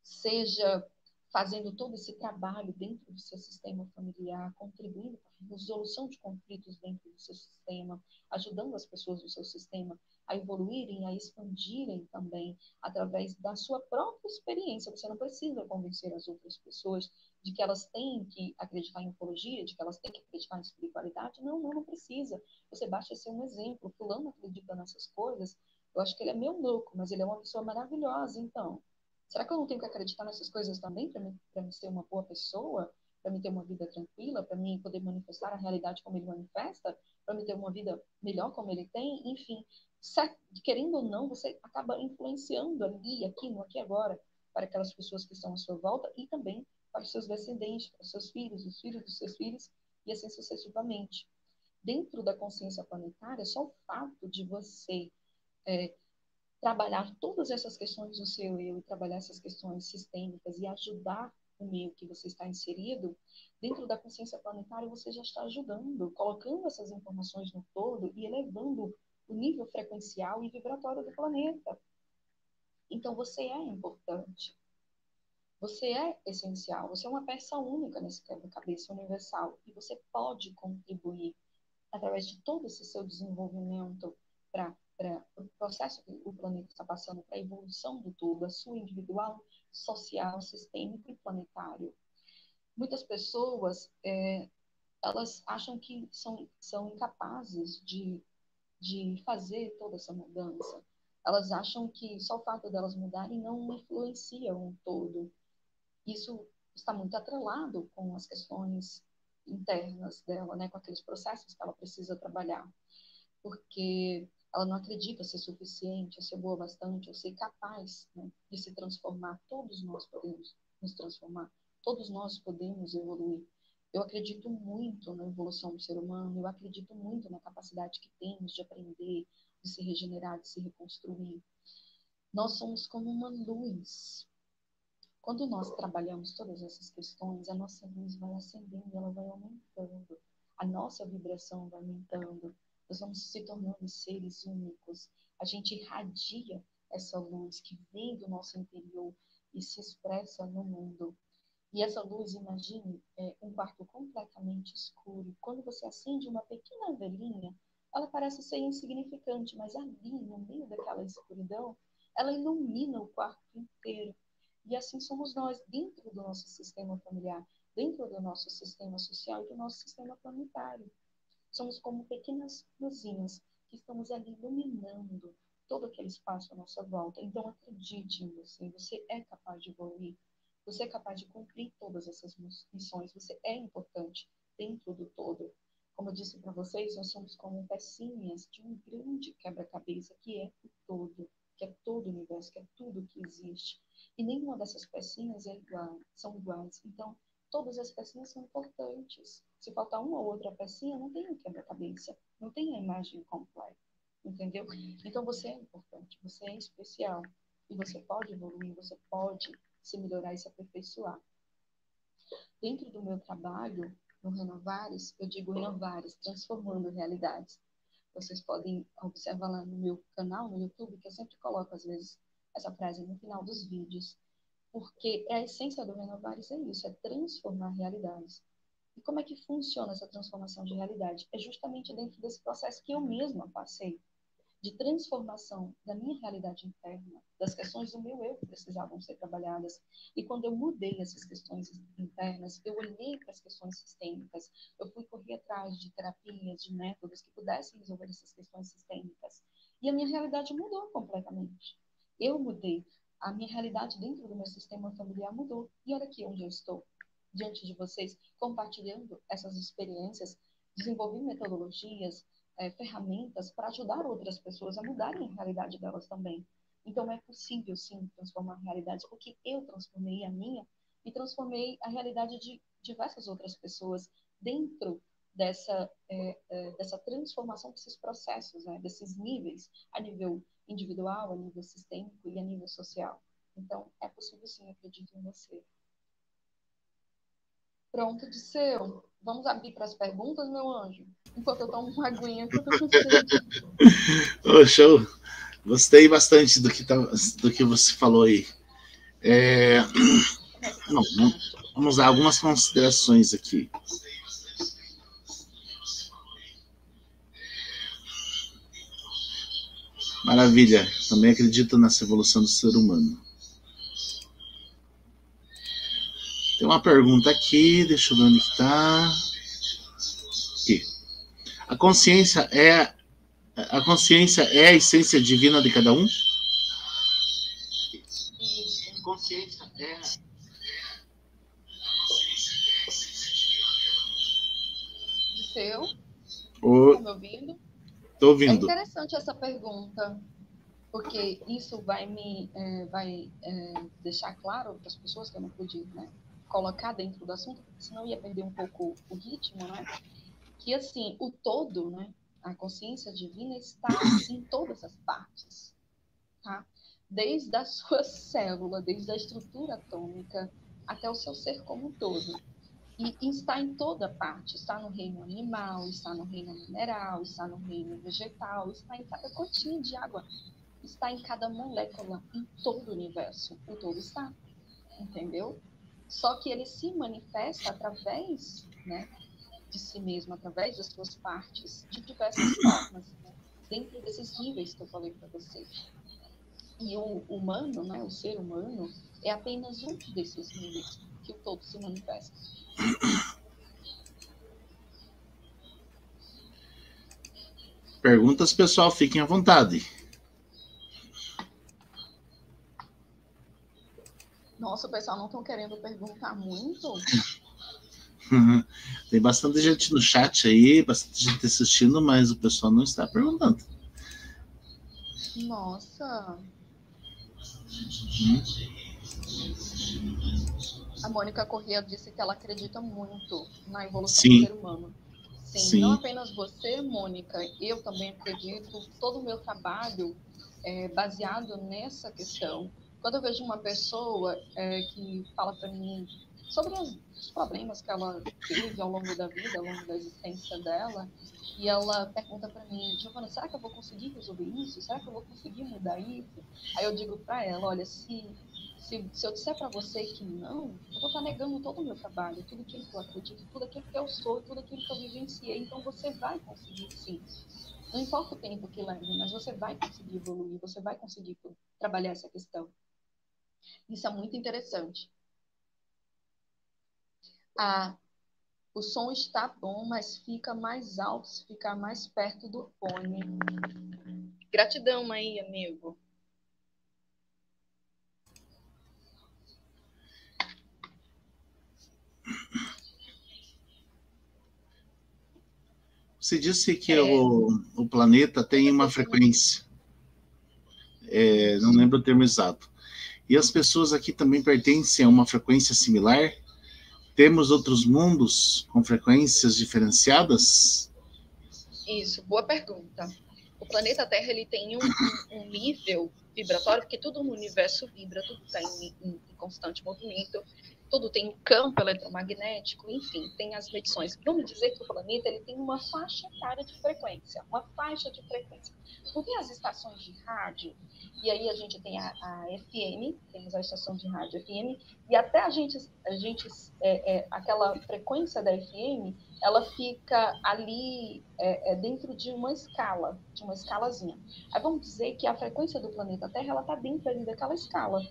Seja fazendo todo esse trabalho dentro do seu sistema familiar, contribuindo para a resolução de conflitos dentro do seu sistema, ajudando as pessoas do seu sistema a evoluírem, a expandirem também através da sua própria experiência. Você não precisa convencer as outras pessoas de que elas têm que acreditar em ufologia, de que elas têm que acreditar em espiritualidade. Não, não, não precisa. Você basta ser um exemplo. Fulano acredita nessas coisas. Eu acho que ele é meio louco, mas ele é uma pessoa maravilhosa. Então, será que eu não tenho que acreditar nessas coisas também para me ser uma boa pessoa, para me ter uma vida tranquila, para mim poder manifestar a realidade como ele manifesta, para me ter uma vida melhor como ele tem? Enfim, querendo ou não, você acaba influenciando ali, aqui, no aqui e agora, para aquelas pessoas que estão à sua volta e também para os seus descendentes, para os seus filhos, os filhos dos seus filhos e assim sucessivamente. Dentro da consciência planetária, só o fato de você trabalhar todas essas questões do seu eu e trabalhar essas questões sistêmicas e ajudar o meio que você está inserido, dentro da consciência planetária você já está ajudando, colocando essas informações no todo e elevando o nível frequencial e vibratório do planeta. Então você é importante, você é essencial, você é uma peça única nesse quebra-cabeça universal e você pode contribuir através de todo esse seu desenvolvimento para o processo que o planeta está passando, para a evolução do todo, a sua individual, social, sistêmico e planetário. Muitas pessoas, elas acham que são incapazes de fazer toda essa mudança. Elas acham que só o fato delas mudarem não influencia um todo. Isso está muito atrelado com as questões internas dela, né, com aqueles processos que ela precisa trabalhar, porque ela não acredita ser suficiente, ser boa bastante, ou ser capaz, né, de se transformar. Todos nós podemos nos transformar, todos nós podemos evoluir. Eu acredito muito na evolução do ser humano, eu acredito muito na capacidade que temos de aprender, de se regenerar, de se reconstruir. Nós somos como uma luz. Quando nós trabalhamos todas essas questões, a nossa luz vai acendendo, ela vai aumentando, a nossa vibração vai aumentando, nós vamos se tornando seres únicos. A gente irradia essa luz que vem do nosso interior e se expressa no mundo. E essa luz, imagine, é um quarto completamente escuro. Quando você acende uma pequena velinha, ela parece ser insignificante, mas ali, no meio daquela escuridão, ela ilumina o quarto inteiro. E assim somos nós, dentro do nosso sistema familiar, dentro do nosso sistema social e do nosso sistema planetário. Somos como pequenas luzinhas que estamos ali iluminando todo aquele espaço à nossa volta. Então acredite em você, você é capaz de evoluir, você é capaz de cumprir todas essas missões, você é importante dentro do todo. Como eu disse para vocês, nós somos como pecinhas de um grande quebra-cabeça que é o todo, que é todo o universo, que é tudo que existe. E nenhuma dessas pecinhas é igual, são iguais. Então, todas as pecinhas são importantes. Se faltar uma ou outra pecinha, não tem um quebra-cabeça, não tem a imagem completa, entendeu? Então você é importante, você é especial e você pode evoluir, você pode se melhorar e se aperfeiçoar. Dentro do meu trabalho, no Renovares, eu digo Renovares, transformando realidades. Vocês podem observar lá no meu canal, no YouTube, que eu sempre coloco, às vezes, essa frase no final dos vídeos. Porque a essência do Renovares é isso, é transformar realidades. E como é que funciona essa transformação de realidade? É justamente dentro desse processo que eu mesma passei, de transformação da minha realidade interna, das questões do meu eu que precisavam ser trabalhadas. E quando eu mudei essas questões internas, eu olhei para as questões sistêmicas, eu fui correr atrás de terapias, de métodos que pudessem resolver essas questões sistêmicas. E a minha realidade mudou completamente. Eu mudei. A minha realidade dentro do meu sistema familiar mudou. E olha aqui onde eu estou, diante de vocês, compartilhando essas experiências, desenvolvi metodologias, ferramentas para ajudar outras pessoas a mudarem a realidade delas também. Então, é possível, sim, transformar realidades, porque eu transformei a minha e transformei a realidade de diversas outras pessoas dentro dessa transformação desses processos, né, desses níveis, a nível individual, a nível sistêmico e a nível social. Então, é possível, sim, acredito em você. Pronto, Disseu. Vamos abrir para as perguntas, meu anjo? Enquanto eu tomo uma aguinha que eu tô com sede. Oh, show! Gostei bastante do que você falou aí. Vamos dar algumas considerações aqui. Maravilha. Também acredito nessa evolução do ser humano. Tem uma pergunta aqui, deixa eu ver onde está. Aqui. A consciência é a essência divina de cada um? Isso. A consciência é... Disseu? Está me ouvindo? Estou ouvindo. É interessante essa pergunta, porque isso vai me deixar claro para as pessoas que eu não pude, né, colocar dentro do assunto, porque senão ia perder um pouco o ritmo, né? Que assim, o todo, né, a consciência divina está em todas as partes, tá? Desde a sua célula, desde a estrutura atômica até o seu ser como um todo. E está em toda parte, está no reino animal, está no reino mineral, está no reino vegetal, está em cada gotinha de água, está em cada molécula, em todo o universo. O todo está, entendeu? Só que ele se manifesta através, né, de si mesmo, através das suas partes, de diversas formas, né, dentro desses níveis que eu falei para vocês. E o humano, né, o ser humano, é apenas um desses níveis que o todo se manifesta. Perguntas, pessoal, fiquem à vontade. Nossa, o pessoal não estão querendo perguntar muito? Tem bastante gente no chat aí, bastante gente assistindo, mas o pessoal não está perguntando. Nossa. A Mônica Corrêa disse que ela acredita muito na evolução do ser humano. Sim, não apenas você, Mônica, eu também acredito. Todo o meu trabalho é baseado nessa questão. Quando eu vejo uma pessoa que fala para mim sobre os problemas que ela teve ao longo da vida, ao longo da existência dela, e ela pergunta para mim, Giovana, será que eu vou conseguir resolver isso? Será que eu vou conseguir mudar isso? Aí eu digo para ela, olha, se eu disser para você que não, eu vou estar negando todo o meu trabalho, tudo aquilo que eu acredito, tudo aquilo que eu sou, tudo aquilo que eu vivenciei. Então você vai conseguir, sim. Não importa o tempo que leve, mas você vai conseguir evoluir, você vai conseguir trabalhar essa questão. Isso é muito interessante. O som está bom, mas fica mais alto se ficar mais perto do fone. Gratidão aí, amigo. Você disse que o planeta tem uma frequência. Não lembro o termo exato. E as pessoas aqui também pertencem a uma frequência similar? Temos outros mundos com frequências diferenciadas? Isso, boa pergunta. O planeta Terra ele tem um nível vibratório, porque tudo no universo vibra, tudo está em constante movimento. tudo tem um campo eletromagnético, enfim, tem as medições. Vamos dizer que o planeta ele tem uma faixa etária de frequência, uma faixa de frequência. Porque as estações de rádio, e aí a gente tem a FM, temos a estação de rádio FM, e até aquela frequência da FM, ela fica ali dentro de uma escalazinha. Aí vamos dizer que a frequência do planeta Terra, ela está dentro ali daquela escala.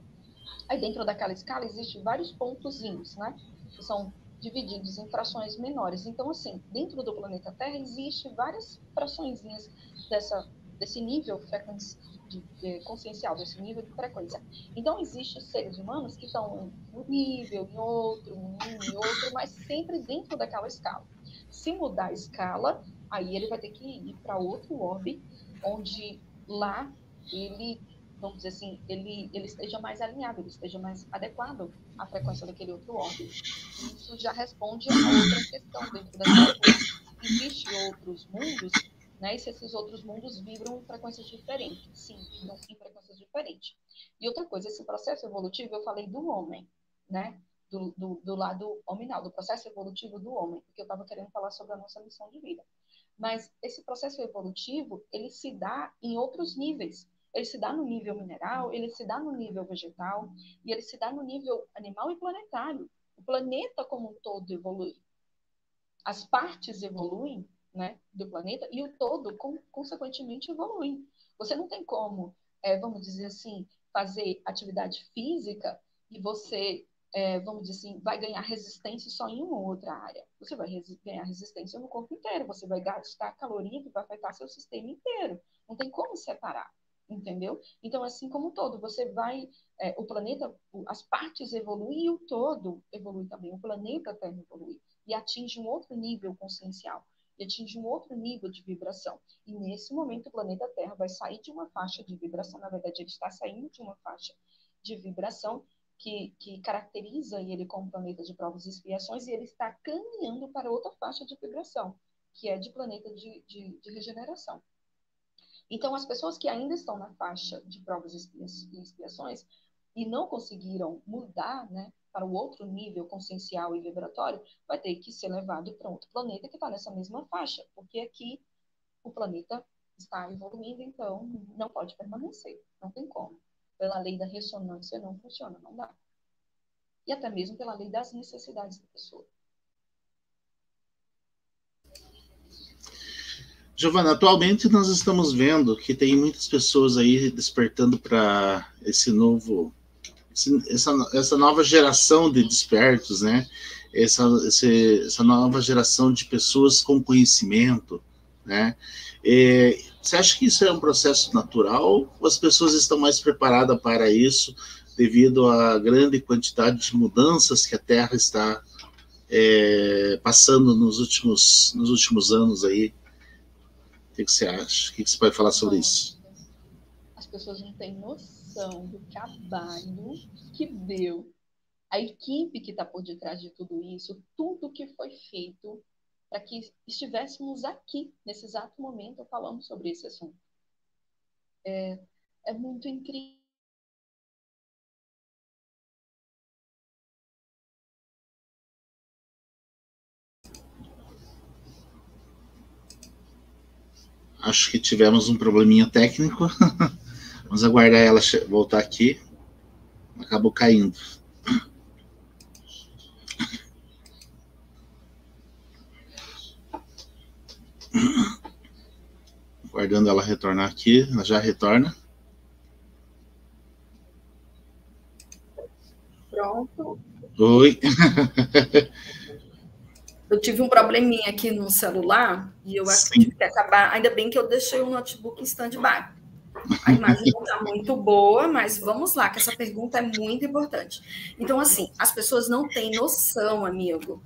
Aí dentro daquela escala existem vários pontozinhos, né? Que são divididos em frações menores. Então, assim, dentro do planeta Terra existe várias fraçõezinhas desse nível consciencial, desse nível de frequência. Então, existem seres humanos que estão um nível, em outro, mas sempre dentro daquela escala. Se mudar a escala, aí ele vai ter que ir para outro orbe, onde lá ele, vamos dizer assim, ele esteja mais alinhado, ele esteja mais adequado à frequência daquele outro orbe. Isso já responde a outra questão dentro daquela coisa. Existem outros mundos, né? E se esses outros mundos vibram em frequências diferentes. Sim, vibram em frequências diferentes. E outra coisa, esse processo evolutivo, eu falei do homem, né? Do lado hominal, do processo evolutivo do homem, porque eu estava querendo falar sobre a nossa missão de vida. Mas esse processo evolutivo, ele se dá em outros níveis. Ele se dá no nível mineral, ele se dá no nível vegetal, e ele se dá no nível animal e planetário. O planeta como um todo evolui. As partes evoluem, né, do planeta, e o todo, consequentemente, evolui. Você não tem como, vamos dizer assim, fazer atividade física e você, vamos dizer assim, vai ganhar resistência só em uma ou outra área. Você vai ganhar resistência no corpo inteiro, você vai gastar caloria que vai afetar seu sistema inteiro. Não tem como separar, entendeu? Então, assim como o todo, você vai, o planeta, as partes evoluem e o todo evolui também, o planeta Terra evolui e atinge um outro nível consciencial, e atinge um outro nível de vibração. E nesse momento o planeta Terra vai sair de uma faixa de vibração, na verdade ele está saindo de uma faixa de vibração que caracteriza ele como planeta de provas e expiações, e ele está caminhando para outra faixa de vibração, que é de planeta de regeneração. Então, as pessoas que ainda estão na faixa de provas e expiações e não conseguiram mudar, né, para o outro nível consciencial e vibratório, vai ter que ser levado para outro planeta que está nessa mesma faixa, porque aqui o planeta está evoluindo, então não pode permanecer, não tem como. Pela lei da ressonância não funciona, não dá. E até mesmo pela lei das necessidades da pessoa. Giovana, atualmente nós estamos vendo que tem muitas pessoas aí despertando para essa nova geração de despertos, né? Essa nova geração de pessoas com conhecimento, né? Você acha que isso é um processo natural ou as pessoas estão mais preparadas para isso devido à grande quantidade de mudanças que a Terra está passando nos últimos anos aí? O que você acha? O que você pode falar sobre isso? As pessoas não têm noção do trabalho que deu a equipe que está por detrás de tudo isso, tudo que foi feito para que estivéssemos aqui, nesse exato momento, falando sobre esse assunto. É muito incrível. Acho que tivemos um probleminha técnico. Vamos aguardar ela voltar aqui. Acabou caindo. Aguardando ela retornar aqui. Ela já retorna. Pronto. Oi. Eu tive um probleminha aqui no celular e eu tive que acabar. Ainda bem que eu deixei o notebook em stand-by. A imagem não está muito boa, mas vamos lá, que essa pergunta é muito importante. Então, assim, as pessoas não têm noção, amigo,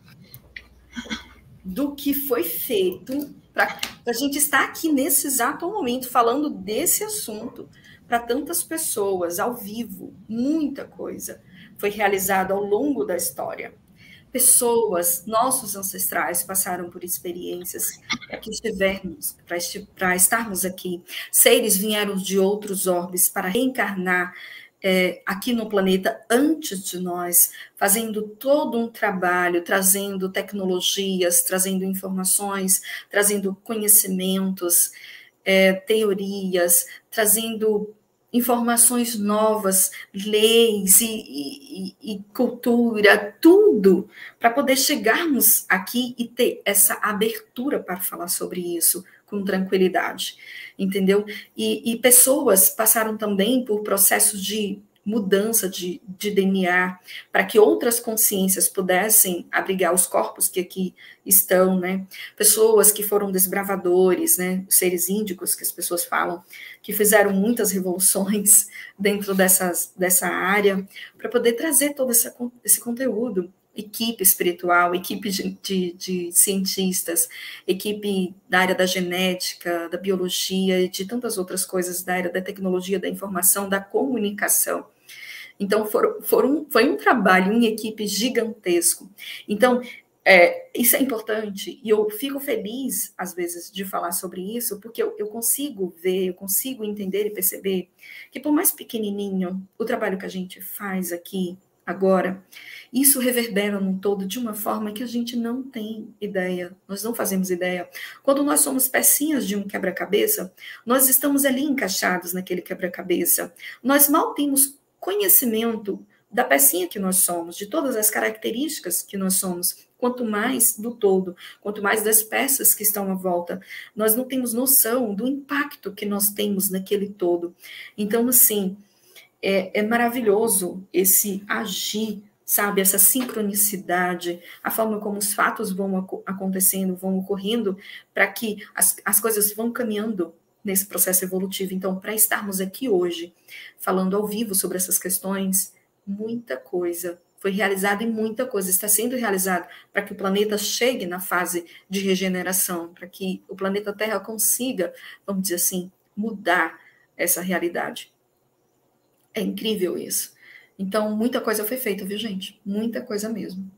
do que foi feito para a gente estar aqui nesse exato momento falando desse assunto para tantas pessoas, ao vivo. Muita coisa foi realizada ao longo da história. Pessoas, nossos ancestrais passaram por experiências para estarmos aqui. Seres vieram de outros orbes para reencarnar aqui no planeta antes de nós, fazendo todo um trabalho, trazendo tecnologias, trazendo informações, trazendo conhecimentos, teorias, trazendo informações novas, leis e cultura, tudo, para poder chegarmos aqui e ter essa abertura para falar sobre isso com tranquilidade, entendeu? E pessoas passaram também por processos de mudança de DNA, para que outras consciências pudessem abrigar os corpos que aqui estão, né? Pessoas que foram desbravadores, né? Os seres índicos que as pessoas falam, que fizeram muitas revoluções dentro dessa área, para poder trazer todo esse conteúdo. Equipe espiritual, equipe de cientistas, equipe da área da genética, da biologia e de tantas outras coisas da área da tecnologia, da informação, da comunicação. Então, foi um trabalho em equipe gigantesco. Então, isso é importante, e eu fico feliz, às vezes, de falar sobre isso, porque eu consigo ver, eu consigo entender e perceber que, por mais pequenininho, o trabalho que a gente faz aqui, agora, isso reverbera num todo de uma forma que a gente não tem ideia, nós não fazemos ideia. Quando nós somos pecinhas de um quebra-cabeça, nós estamos ali encaixados naquele quebra-cabeça. Nós mal temos conhecimento da pecinha que nós somos, de todas as características que nós somos, quanto mais do todo, quanto mais das peças que estão à volta. Nós não temos noção do impacto que nós temos naquele todo. Então, assim, é maravilhoso esse agir, sabe, essa sincronicidade, a forma como os fatos vão acontecendo, vão ocorrendo, para que as coisas vão caminhando nesse processo evolutivo. Então, para estarmos aqui hoje, falando ao vivo sobre essas questões, muita coisa foi realizada e muita coisa está sendo realizada para que o planeta chegue na fase de regeneração, para que o planeta Terra consiga, vamos dizer assim, mudar essa realidade. É incrível isso. Então, muita coisa foi feita, viu, gente? Muita coisa mesmo.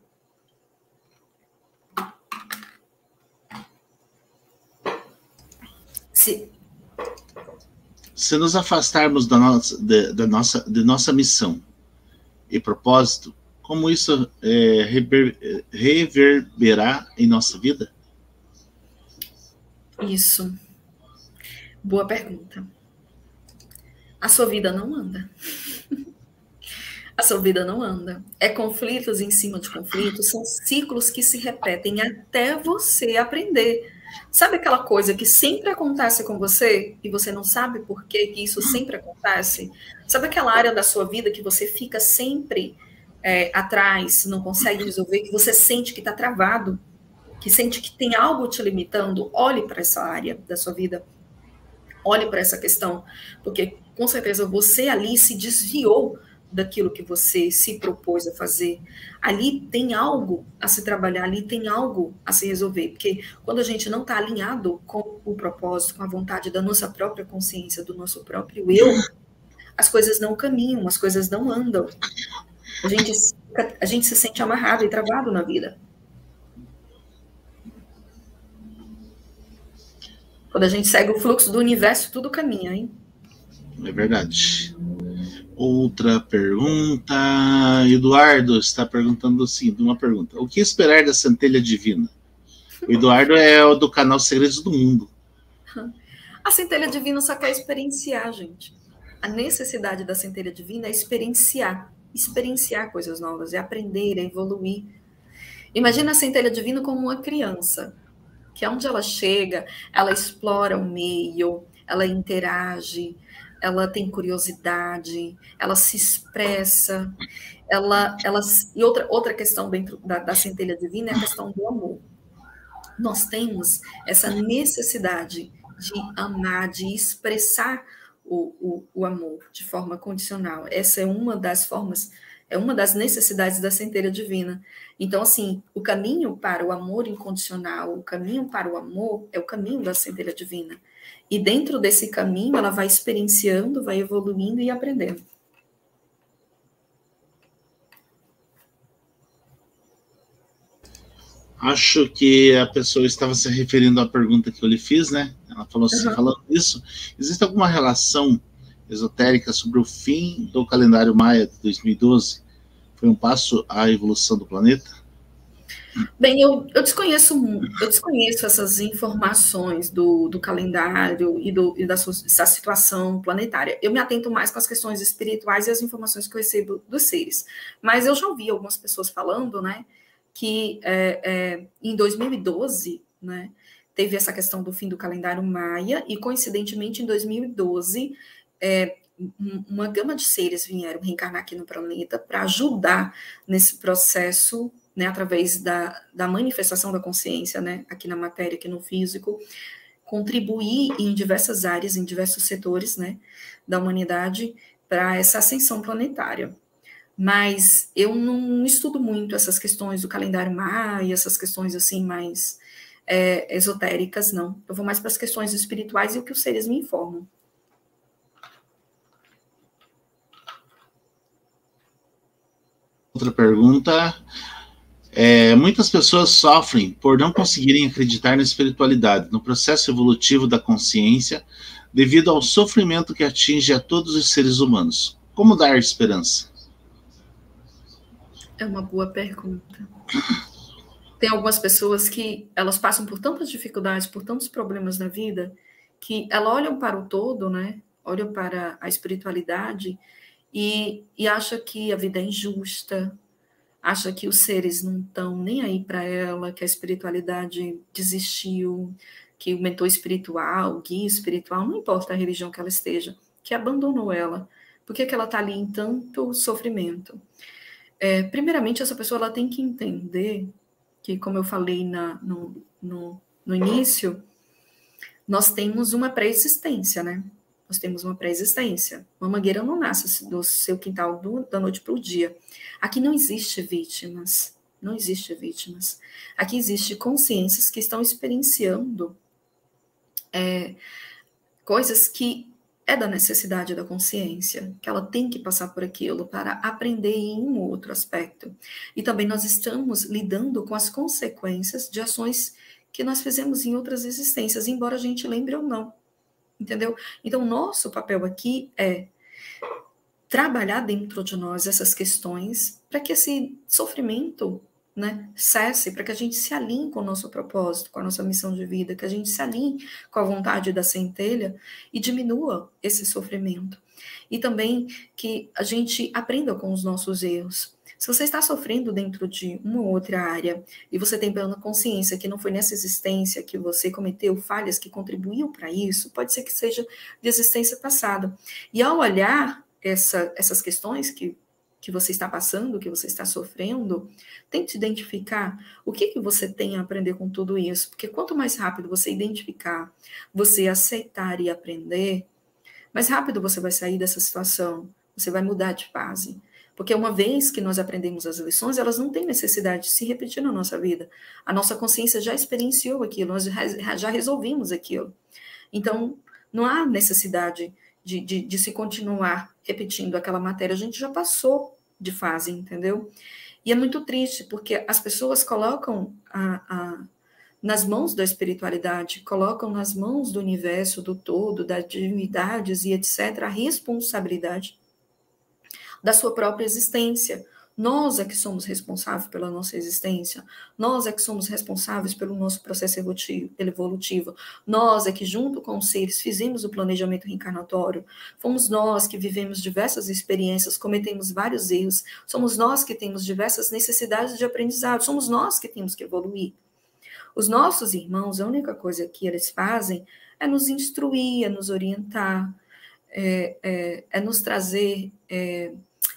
Se nos afastarmos da nossa missão e propósito, como isso reverberará em nossa vida? Isso. Boa pergunta. A sua vida não anda. A sua vida não anda. É conflitos em cima de conflitos, são ciclos que se repetem até você aprender. Sabe aquela coisa que sempre acontece com você e você não sabe por que isso sempre acontece? Sabe aquela área da sua vida que você fica sempre atrás, não consegue resolver, que você sente que está travado, que sente que tem algo te limitando? Olhe para essa área da sua vida. Olhe para essa questão, porque com certeza você ali se desviou daquilo que você se propôs a fazer. Ali tem algo a se trabalhar, ali tem algo a se resolver, porque quando a gente não está alinhado com o propósito, com a vontade da nossa própria consciência, do nosso próprio eu, as coisas não caminham, as coisas não andam. A gente se sente amarrado e travado na vida. Quando a gente segue o fluxo do universo, tudo caminha, hein? É verdade. Outra pergunta. Eduardo está perguntando assim, uma pergunta. O que esperar da centelha divina? O Eduardo é o do canal Segredos do Mundo. A centelha divina só quer experienciar, gente. A necessidade da centelha divina é experienciar coisas novas, é aprender, é evoluir. Imagina a centelha divina como uma criança, que onde ela chega, ela explora o meio, ela interage, ela tem curiosidade, ela se expressa, e outra questão dentro da centelha divina é a questão do amor. Nós temos essa necessidade de amar, de expressar o amor de forma condicional. Essa é uma das formas, é uma das necessidades da centelha divina. Então, assim, o caminho para o amor incondicional, o caminho para o amor é o caminho da centelha divina. E dentro desse caminho, ela vai experienciando, vai evoluindo e aprendendo. Acho que a pessoa estava se referindo à pergunta que eu lhe fiz, né? Ela falou assim, falando isso, existe alguma relação esotérica sobre o fim do calendário maia de 2012 foi um passo à evolução do planeta? Bem, eu desconheço essas informações do calendário e dessa situação planetária. Eu me atento mais com as questões espirituais e as informações que eu recebo dos seres. Mas eu já ouvi algumas pessoas falando, né, que em 2012, né, teve essa questão do fim do calendário maia e, coincidentemente, em 2012, uma gama de seres vieram reencarnar aqui no planeta para ajudar nesse processo, né, através da manifestação da consciência, né, aqui na matéria, aqui no físico, contribuir em diversas áreas, em diversos setores, né, da humanidade para essa ascensão planetária. Mas eu não estudo muito essas questões do calendário maia, essas questões assim mais esotéricas, não. Eu vou mais para as questões espirituais e o que os seres me informam. Outra pergunta. Muitas pessoas sofrem por não conseguirem acreditar na espiritualidade, no processo evolutivo da consciência, devido ao sofrimento que atinge a todos os seres humanos. Como dar esperança? É uma boa pergunta. Tem algumas pessoas que elas passam por tantas dificuldades, por tantos problemas na vida, que elas olham para o todo, né? Olham para a espiritualidade e acham que a vida é injusta, acha que os seres não estão nem aí para ela, que a espiritualidade desistiu, que o mentor espiritual, o guia espiritual, não importa a religião que ela esteja, que abandonou ela. Por que ela está ali em tanto sofrimento? Primeiramente, essa pessoa ela tem que entender que, como eu falei no início, nós temos uma pré-existência, né? Nós temos uma pré-existência. Uma mangueira não nasce do seu quintal da noite para o dia. Aqui não existe vítimas. Não existe vítimas. Aqui existe consciências que estão experienciando coisas que é da necessidade da consciência, que ela tem que passar por aquilo para aprender em um outro aspecto. E também nós estamos lidando com as consequências de ações que nós fizemos em outras existências, embora a gente lembre ou não. Entendeu? Então, nosso papel aqui é trabalhar dentro de nós essas questões para que esse sofrimento, né, cesse, para que a gente se alinhe com o nosso propósito, com a nossa missão de vida, que a gente se alinhe com a vontade da centelha e diminua esse sofrimento. E também que a gente aprenda com os nossos erros. Se você está sofrendo dentro de uma ou outra área e você tem plena consciência que não foi nessa existência que você cometeu falhas que contribuíam para isso, pode ser que seja de existência passada. E ao olhar essas questões que você está passando, que você está sofrendo, tente identificar o que você tem a aprender com tudo isso. Porque quanto mais rápido você identificar, você aceitar e aprender, mais rápido você vai sair dessa situação, você vai mudar de fase. Porque uma vez que nós aprendemos as lições, elas não têm necessidade de se repetir na nossa vida. A nossa consciência já experienciou aquilo, nós já resolvimos aquilo. Então, não há necessidade de se continuar repetindo aquela matéria. A gente já passou de fase, entendeu? E é muito triste, porque as pessoas colocam nas mãos da espiritualidade, colocam nas mãos do universo, do todo, das divindades e etc., a responsabilidade da sua própria existência. Nós é que somos responsáveis pela nossa existência, nós é que somos responsáveis pelo nosso processo evolutivo, nós é que, junto com os seres, fizemos o planejamento reencarnatório, fomos nós que vivemos diversas experiências, cometemos vários erros, somos nós que temos diversas necessidades de aprendizado, somos nós que temos que evoluir. Os nossos irmãos, a única coisa que eles fazem é nos instruir, é nos orientar, é nos trazer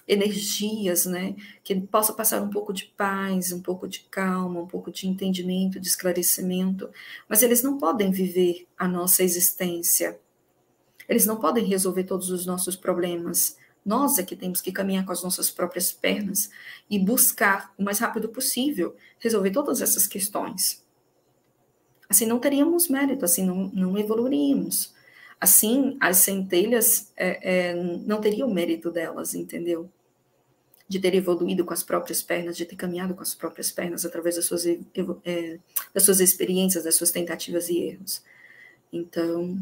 energias, né, que possa passar um pouco de paz, um pouco de calma, um pouco de entendimento, de esclarecimento, mas eles não podem viver a nossa existência, eles não podem resolver todos os nossos problemas. Nós é que temos que caminhar com as nossas próprias pernas e buscar o mais rápido possível resolver todas essas questões. Assim não teríamos mérito, assim não evoluiríamos. Assim, as centelhas não teriam o mérito delas, entendeu? De ter evoluído com as próprias pernas, de ter caminhado com as próprias pernas através das suas experiências, das suas tentativas e erros. Então,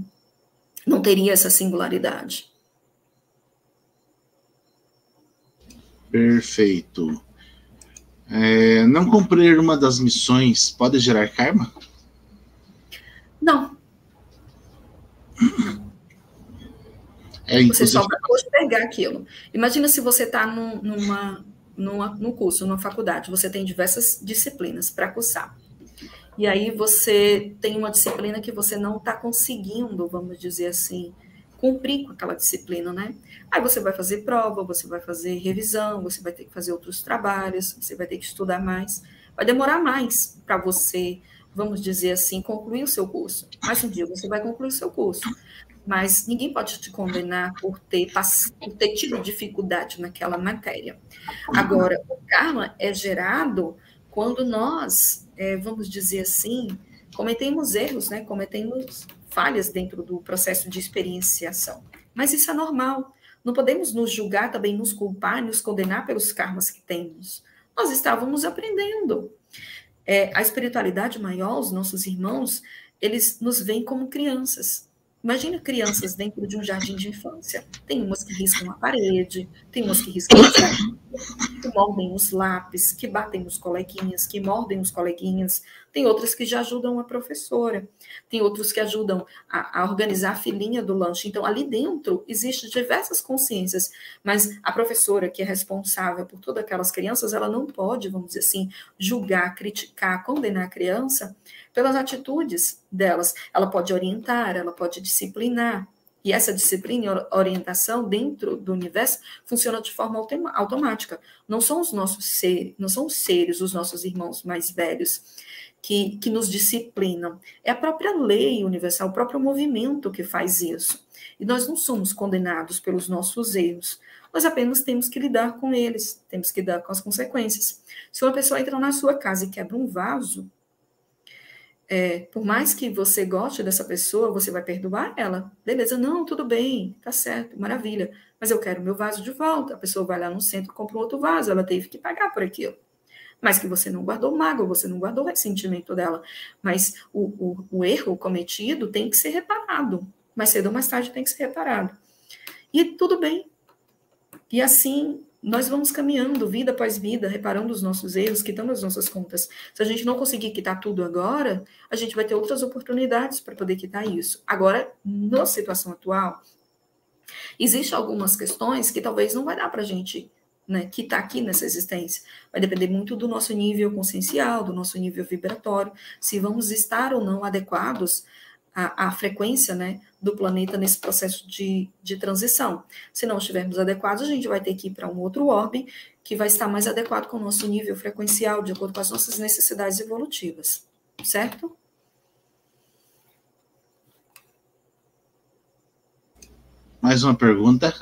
não teria essa singularidade. Perfeito. Não cumprir uma das missões pode gerar karma? Não. Você só vai postergar aquilo. Imagina se você está num curso, numa faculdade, você tem diversas disciplinas para cursar. E aí você tem uma disciplina que você não está conseguindo, vamos dizer assim, cumprir com aquela disciplina, né? Aí você vai fazer prova, você vai fazer revisão, você vai ter que fazer outros trabalhos, você vai ter que estudar mais. Vai demorar mais para você, vamos dizer assim, concluir o seu curso. Mas um dia você vai concluir o seu curso. Mas ninguém pode te condenar por ter tido dificuldade naquela matéria. Agora, o karma é gerado quando nós, vamos dizer assim, cometemos erros, né? Cometemos falhas dentro do processo de experienciação. Mas isso é normal. Não podemos nos julgar, também nos culpar, nos condenar pelos karmas que temos. Nós estávamos aprendendo. A espiritualidade maior, os nossos irmãos, eles nos veem como crianças. Imagina crianças dentro de um jardim de infância. Tem umas que riscam a parede, tem umas que riscam a parede, que mordem os lápis, que batem os coleguinhas, que mordem os coleguinhas. Tem outras que já ajudam a professora. Tem outros que ajudam a organizar a filinha do lanche. Então, ali dentro, existem diversas consciências. Mas a professora, que é responsável por todas aquelas crianças, ela não pode, vamos dizer assim, julgar, criticar, condenar a criança pelas atitudes delas. Ela pode orientar, ela pode disciplinar. E essa disciplina e orientação dentro do universo funciona de forma automática. Não são os nossos seres, não são os seres, os nossos irmãos mais velhos que nos disciplinam. É a própria lei universal, o próprio movimento que faz isso. E nós não somos condenados pelos nossos erros. Nós apenas temos que lidar com eles, temos que lidar com as consequências. Se uma pessoa entra na sua casa e quebra um vaso, por mais que você goste dessa pessoa, você vai perdoar ela. Beleza, não, tudo bem, tá certo, maravilha. Mas eu quero meu vaso de volta. A pessoa vai lá no centro e compra um outro vaso, ela teve que pagar por aquilo. Mas que você não guardou mágoa, você não guardou ressentimento dela. Mas o erro cometido tem que ser reparado. Mais cedo ou mais tarde tem que ser reparado. E tudo bem. E assim nós vamos caminhando, vida após vida, reparando os nossos erros, quitando as nossas contas. Se a gente não conseguir quitar tudo agora, a gente vai ter outras oportunidades para poder quitar isso. Agora, na situação atual, existem algumas questões que talvez não vai dar para a gente, né, quitar aqui nessa existência. Vai depender muito do nosso nível consciencial, do nosso nível vibratório, se vamos estar ou não adequados à frequência, né, do planeta nesse processo de transição. Se não estivermos adequados, a gente vai ter que ir para um outro orbe que vai estar mais adequado com o nosso nível frequencial, de acordo com as nossas necessidades evolutivas, certo? Mais uma pergunta.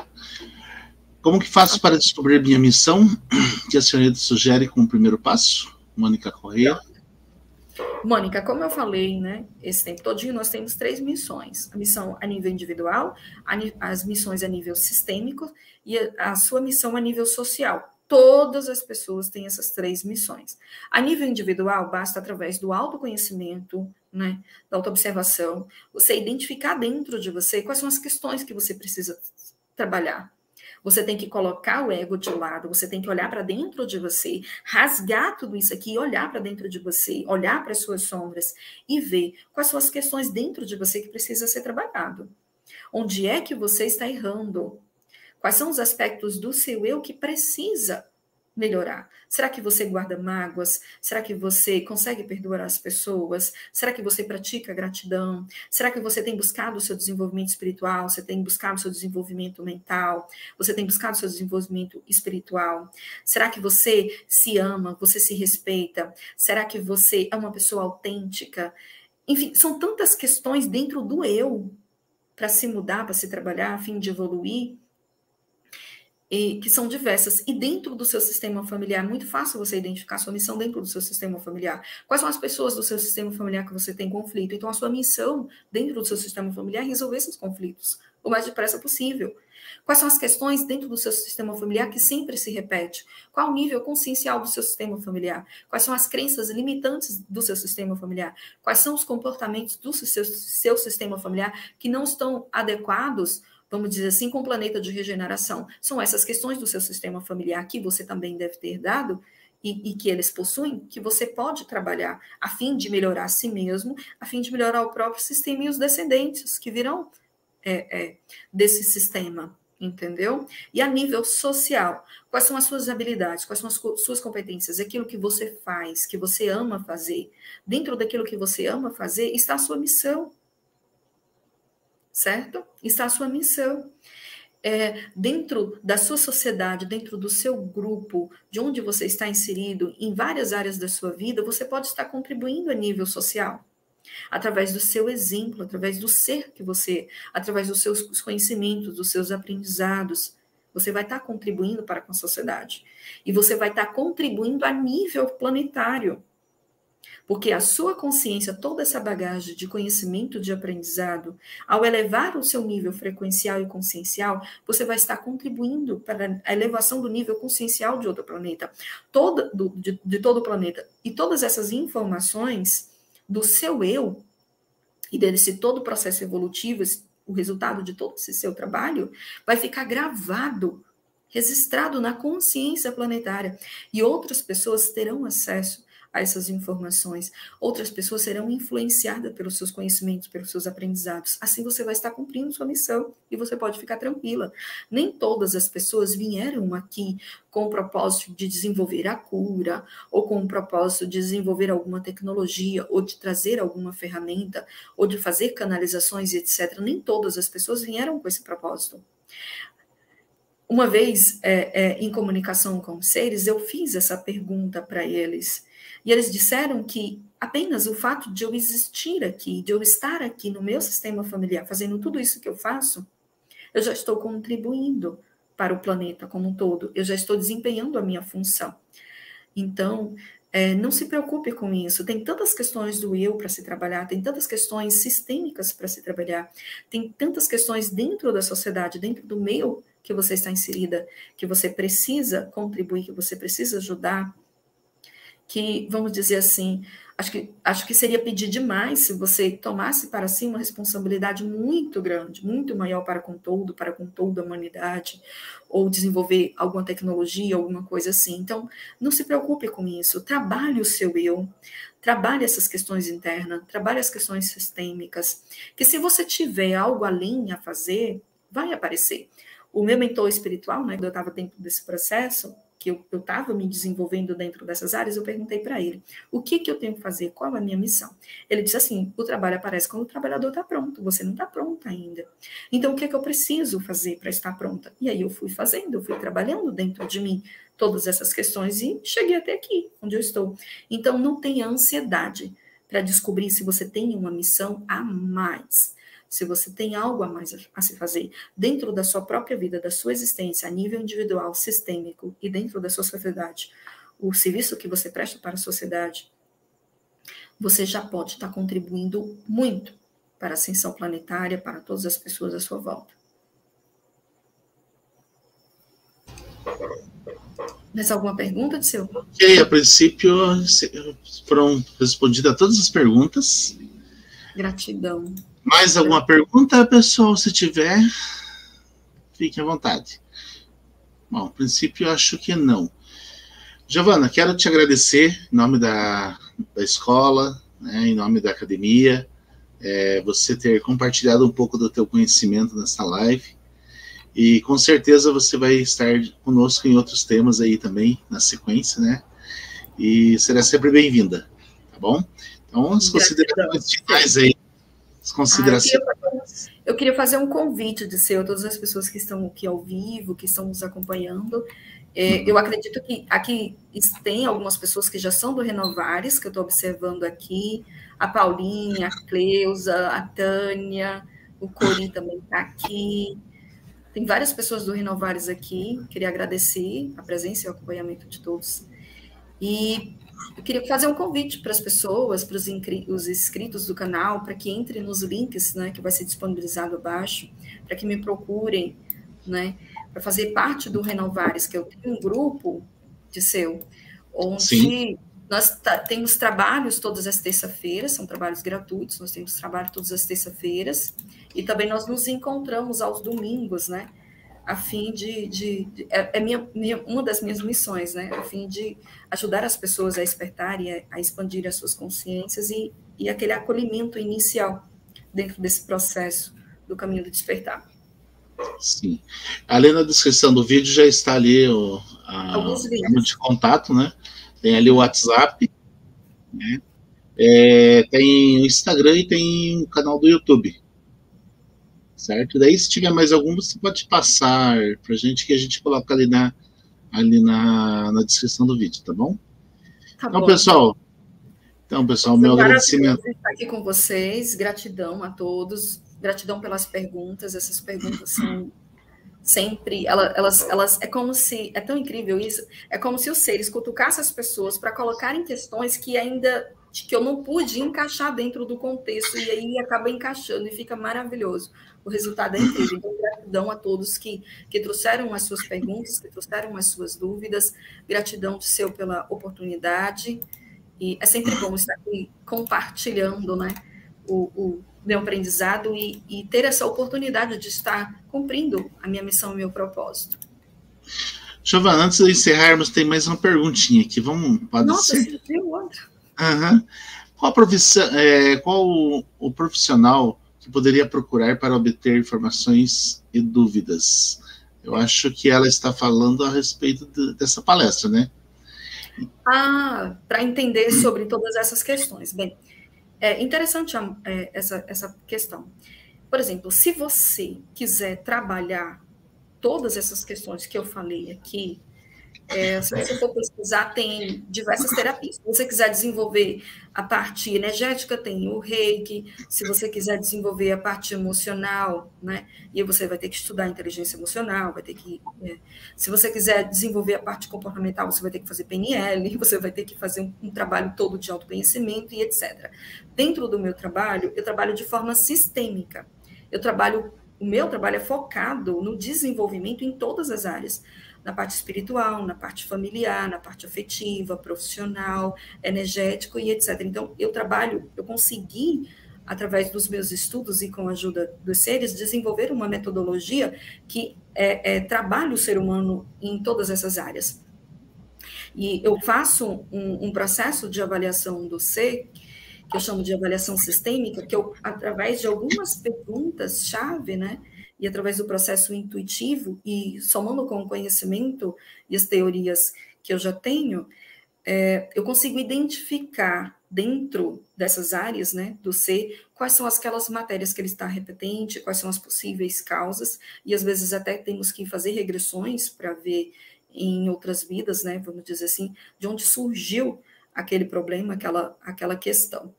Como que faço para descobrir minha missão que a senhorita sugere como primeiro passo? Mônica Corrêa. Mônica, como eu falei, né, esse tempo todinho, nós temos 3 missões. A missão a nível individual, as missões a nível sistêmico e a sua missão a nível social. Todas as pessoas têm essas 3 missões. A nível individual, basta através do autoconhecimento, né, da autoobservação, você identificar dentro de você quais são as questões que você precisa trabalhar. Você tem que colocar o ego de lado, você tem que olhar para dentro de você, rasgar tudo isso aqui, olhar para dentro de você, olhar para as suas sombras e ver quais são as questões dentro de você que precisa ser trabalhado. Onde é que você está errando? Quais são os aspectos do seu eu que precisa melhorar? Será que você guarda mágoas? Será que você consegue perdoar as pessoas? Será que você pratica gratidão? Será que você tem buscado o seu desenvolvimento espiritual? Você tem buscado o seu desenvolvimento mental? Você tem buscado o seu desenvolvimento espiritual? Será que você se ama? Você se respeita? Será que você é uma pessoa autêntica? Enfim, são tantas questões dentro do eu para se mudar, para se trabalhar, a fim de evoluir, e que são diversas. E dentro do seu sistema familiar, é muito fácil você identificar a sua missão dentro do seu sistema familiar. Quais são as pessoas do seu sistema familiar que você tem conflito? Então, a sua missão dentro do seu sistema familiar é resolver esses conflitos o mais depressa possível. Quais são as questões dentro do seu sistema familiar que sempre se repete? Qual o nível consciencial do seu sistema familiar? Quais são as crenças limitantes do seu sistema familiar? Quais são os comportamentos do seu sistema familiar que não estão adequados vamos dizer assim, com o planeta de regeneração. São essas questões do seu sistema familiar que você também deve ter dado e que eles possuem, que você pode trabalhar a fim de melhorar a si mesmo, a fim de melhorar o próprio sistema e os descendentes que virão desse sistema, entendeu? E a nível social, quais são as suas habilidades, quais são as suas competências, aquilo que você faz, que você ama fazer. Dentro daquilo que você ama fazer está a sua missão, certo? Está a sua missão. Dentro da sua sociedade, dentro do seu grupo, de onde você está inserido, em várias áreas da sua vida, você pode estar contribuindo a nível social, através do seu exemplo, através do ser que você, através dos seus conhecimentos, dos seus aprendizados, você vai estar contribuindo para com a sociedade. E você vai estar contribuindo a nível planetário. Porque a sua consciência, toda essa bagagem de conhecimento, de aprendizado, ao elevar o seu nível frequencial e consciencial, você vai estar contribuindo para a elevação do nível consciencial de outro planeta, de todo o planeta. E todas essas informações do seu eu, e desse todo o processo evolutivo, o resultado de todo esse seu trabalho, vai ficar gravado, registrado na consciência planetária. E outras pessoas terão acesso a essas informações. Outras pessoas serão influenciadas pelos seus conhecimentos, pelos seus aprendizados. Assim você vai estar cumprindo sua missão e você pode ficar tranquila. Nem todas as pessoas vieram aqui com o propósito de desenvolver a cura, ou com o propósito de desenvolver alguma tecnologia, ou de trazer alguma ferramenta, ou de fazer canalizações, etc. Nem todas as pessoas vieram com esse propósito. Uma vez, em comunicação com os seres, eu fiz essa pergunta para eles. E eles disseram que apenas o fato de eu existir aqui, de eu estar aqui no meu sistema familiar, fazendo tudo isso que eu faço, eu já estou contribuindo para o planeta como um todo. Eu já estou desempenhando a minha função. Então, não se preocupe com isso. Tem tantas questões do eu para se trabalhar, tem tantas questões sistêmicas para se trabalhar, tem tantas questões dentro da sociedade, dentro do meio que você está inserida, que você precisa contribuir, que você precisa ajudar, que, vamos dizer assim, acho que seria pedir demais se você tomasse para si uma responsabilidade muito grande, muito maior para com toda a humanidade, ou desenvolver alguma tecnologia, alguma coisa assim. Então, não se preocupe com isso, trabalhe o seu eu, trabalhe essas questões internas, trabalhe as questões sistêmicas, que se você tiver algo além a fazer, vai aparecer. O meu mentor espiritual, né, quando eu estava dentro desse processo, que eu estava me desenvolvendo dentro dessas áreas, eu perguntei para ele, o que eu tenho que fazer? Qual é a minha missão? Ele disse assim, o trabalho aparece quando o trabalhador está pronto, você não está pronta ainda. Então, o que eu preciso fazer para estar pronta? E aí eu fui fazendo, eu fui trabalhando dentro de mim todas essas questões e cheguei até aqui, onde eu estou. Então, não tenha ansiedade para descobrir se você tem uma missão a mais. Se você tem algo a mais a se fazer dentro da sua própria vida, da sua existência, a nível individual, sistêmico e dentro da sua sociedade, o serviço que você presta para a sociedade, você já pode estar contribuindo muito para a ascensão planetária, para todas as pessoas à sua volta. Mais alguma pergunta, Disseu? Ok, a princípio foram respondidas todas as perguntas. Gratidão. Mais alguma pergunta, pessoal? Se tiver, fique à vontade. Bom, a princípio eu acho que não. Giovana, quero te agradecer em nome da escola, né, em nome da academia, você ter compartilhado um pouco do teu conhecimento nessa live. E com certeza você vai estar conosco em outros temas aí também, na sequência, né? E será sempre bem-vinda, tá bom? Então, as considerações finais aí. Eu queria fazer um convite de ser todas as pessoas que estão aqui ao vivo, que estão nos acompanhando. Eu acredito que aqui tem algumas pessoas que já são do Renovares, que eu estou observando aqui, a Paulinha, a Cleusa, a Tânia, o Cori também está aqui. Tem várias pessoas do Renovares aqui, queria agradecer a presença e o acompanhamento de todos. E eu queria fazer um convite para as pessoas, para os inscritos do canal, para que entrem nos links, né, que vai ser disponibilizado abaixo, para que me procurem, né, para fazer parte do Renovares, que eu tenho um grupo de seu, onde Nós temos trabalhos todas as terças-feiras, são trabalhos gratuitos, nós temos trabalho todas as terças-feiras, e também nós nos encontramos aos domingos, né? A fim uma das minhas missões, né? A fim de ajudar as pessoas a despertarem, a expandir as suas consciências e aquele acolhimento inicial dentro desse processo do caminho do despertar. Sim. Ali na descrição do vídeo já está ali o número de contato, né? Tem ali o WhatsApp, né? Tem o Instagram e tem o canal do YouTube. Certo? Daí, se tiver mais algum, você pode passar para a gente, que a gente coloca ali na descrição do vídeo, tá bom? Tá então, bom. Pessoal, meu agradecimento. Estar aqui com vocês, gratidão a todos, gratidão pelas perguntas, essas perguntas são sempre, elas é como se, é tão incrível isso, é como se os seres cutucassem as pessoas para colocarem questões que eu não pude encaixar dentro do contexto, e aí acaba encaixando e fica maravilhoso. O resultado é incrível. Então, gratidão a todos que trouxeram as suas perguntas, que trouxeram as suas dúvidas. Gratidão do seu pela oportunidade. E é sempre bom estar aqui compartilhando, né, o meu aprendizado e ter essa oportunidade de estar cumprindo a minha missão e o meu propósito. Giovana, antes de encerrarmos, tem mais uma perguntinha aqui. Nossa, você viu outra? Uhum. Qual o profissional que poderia procurar para obter informações e dúvidas? Eu acho que ela está falando a respeito dessa palestra, né? Para entender sobre todas essas questões. Bem, é interessante essa questão. Por exemplo, se você quiser trabalhar todas essas questões que eu falei aqui, se você for pesquisar, tem diversas terapias. Se você quiser desenvolver a parte energética, tem o Reiki. Se você quiser desenvolver a parte emocional, né? E você vai ter que estudar inteligência emocional, vai ter que... se você quiser desenvolver a parte comportamental, você vai ter que fazer PNL, você vai ter que fazer um trabalho todo de autoconhecimento e etc. Dentro do meu trabalho, eu trabalho de forma sistêmica. O meu trabalho é focado no desenvolvimento em todas as áreas. Na parte espiritual, na parte familiar, na parte afetiva, profissional, energético e etc. Então, eu consegui, através dos meus estudos e com a ajuda dos seres, desenvolver uma metodologia que trabalha o ser humano em todas essas áreas. E eu faço um processo de avaliação do ser, que eu chamo de avaliação sistêmica, que eu, através de algumas perguntas-chave, né, e através do processo intuitivo, e somando com o conhecimento e as teorias que eu já tenho, eu consigo identificar dentro dessas áreas, né, do ser, quais são aquelas matérias que ele está repetente, quais são as possíveis causas, e às vezes até temos que fazer regressões para ver em outras vidas, né, vamos dizer assim, de onde surgiu aquele problema, aquela questão.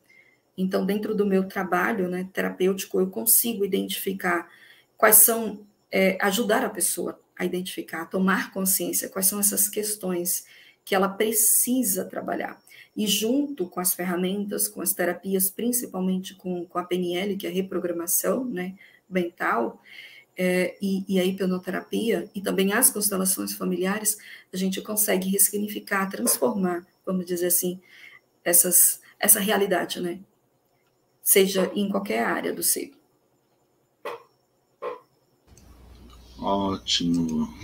Então, dentro do meu trabalho, né, terapêutico, eu consigo identificar quais são, ajudar a pessoa a identificar, a tomar consciência, quais são essas questões que ela precisa trabalhar. E junto com as ferramentas, com as terapias, principalmente com a PNL, que é a reprogramação, né, mental, e a hipnoterapia, e também as constelações familiares, a gente consegue ressignificar, transformar, vamos dizer assim, essa realidade, né? Seja em qualquer área do ser. Ótimo.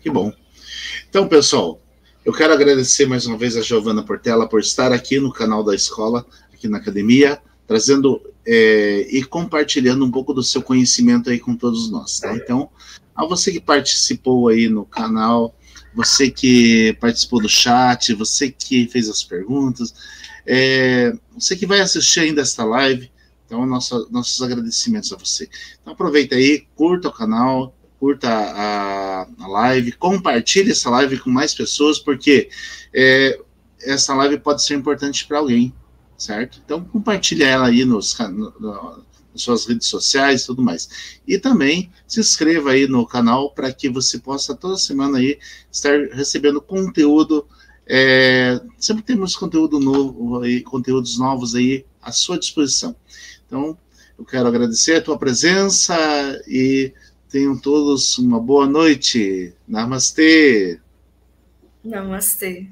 Que bom. Então, pessoal, eu quero agradecer mais uma vez a Giovana Portela por estar aqui no canal da escola, aqui na academia, trazendo e compartilhando um pouco do seu conhecimento aí com todos nós, tá? Então, a você que participou aí no canal, você que participou do chat, você que fez as perguntas, você que vai assistir ainda esta live, então nossos agradecimentos a você. Então aproveita aí, curta o canal, curta a live, compartilhe essa live com mais pessoas, porque essa live pode ser importante para alguém, certo? Então compartilha ela aí nas suas redes sociais e tudo mais. E também se inscreva aí no canal para que você possa toda semana aí estar recebendo conteúdo. Sempre temos conteúdo novo aí, conteúdos novos aí à sua disposição. Então, eu quero agradecer a tua presença e tenham todos uma boa noite. Namastê. Namastê.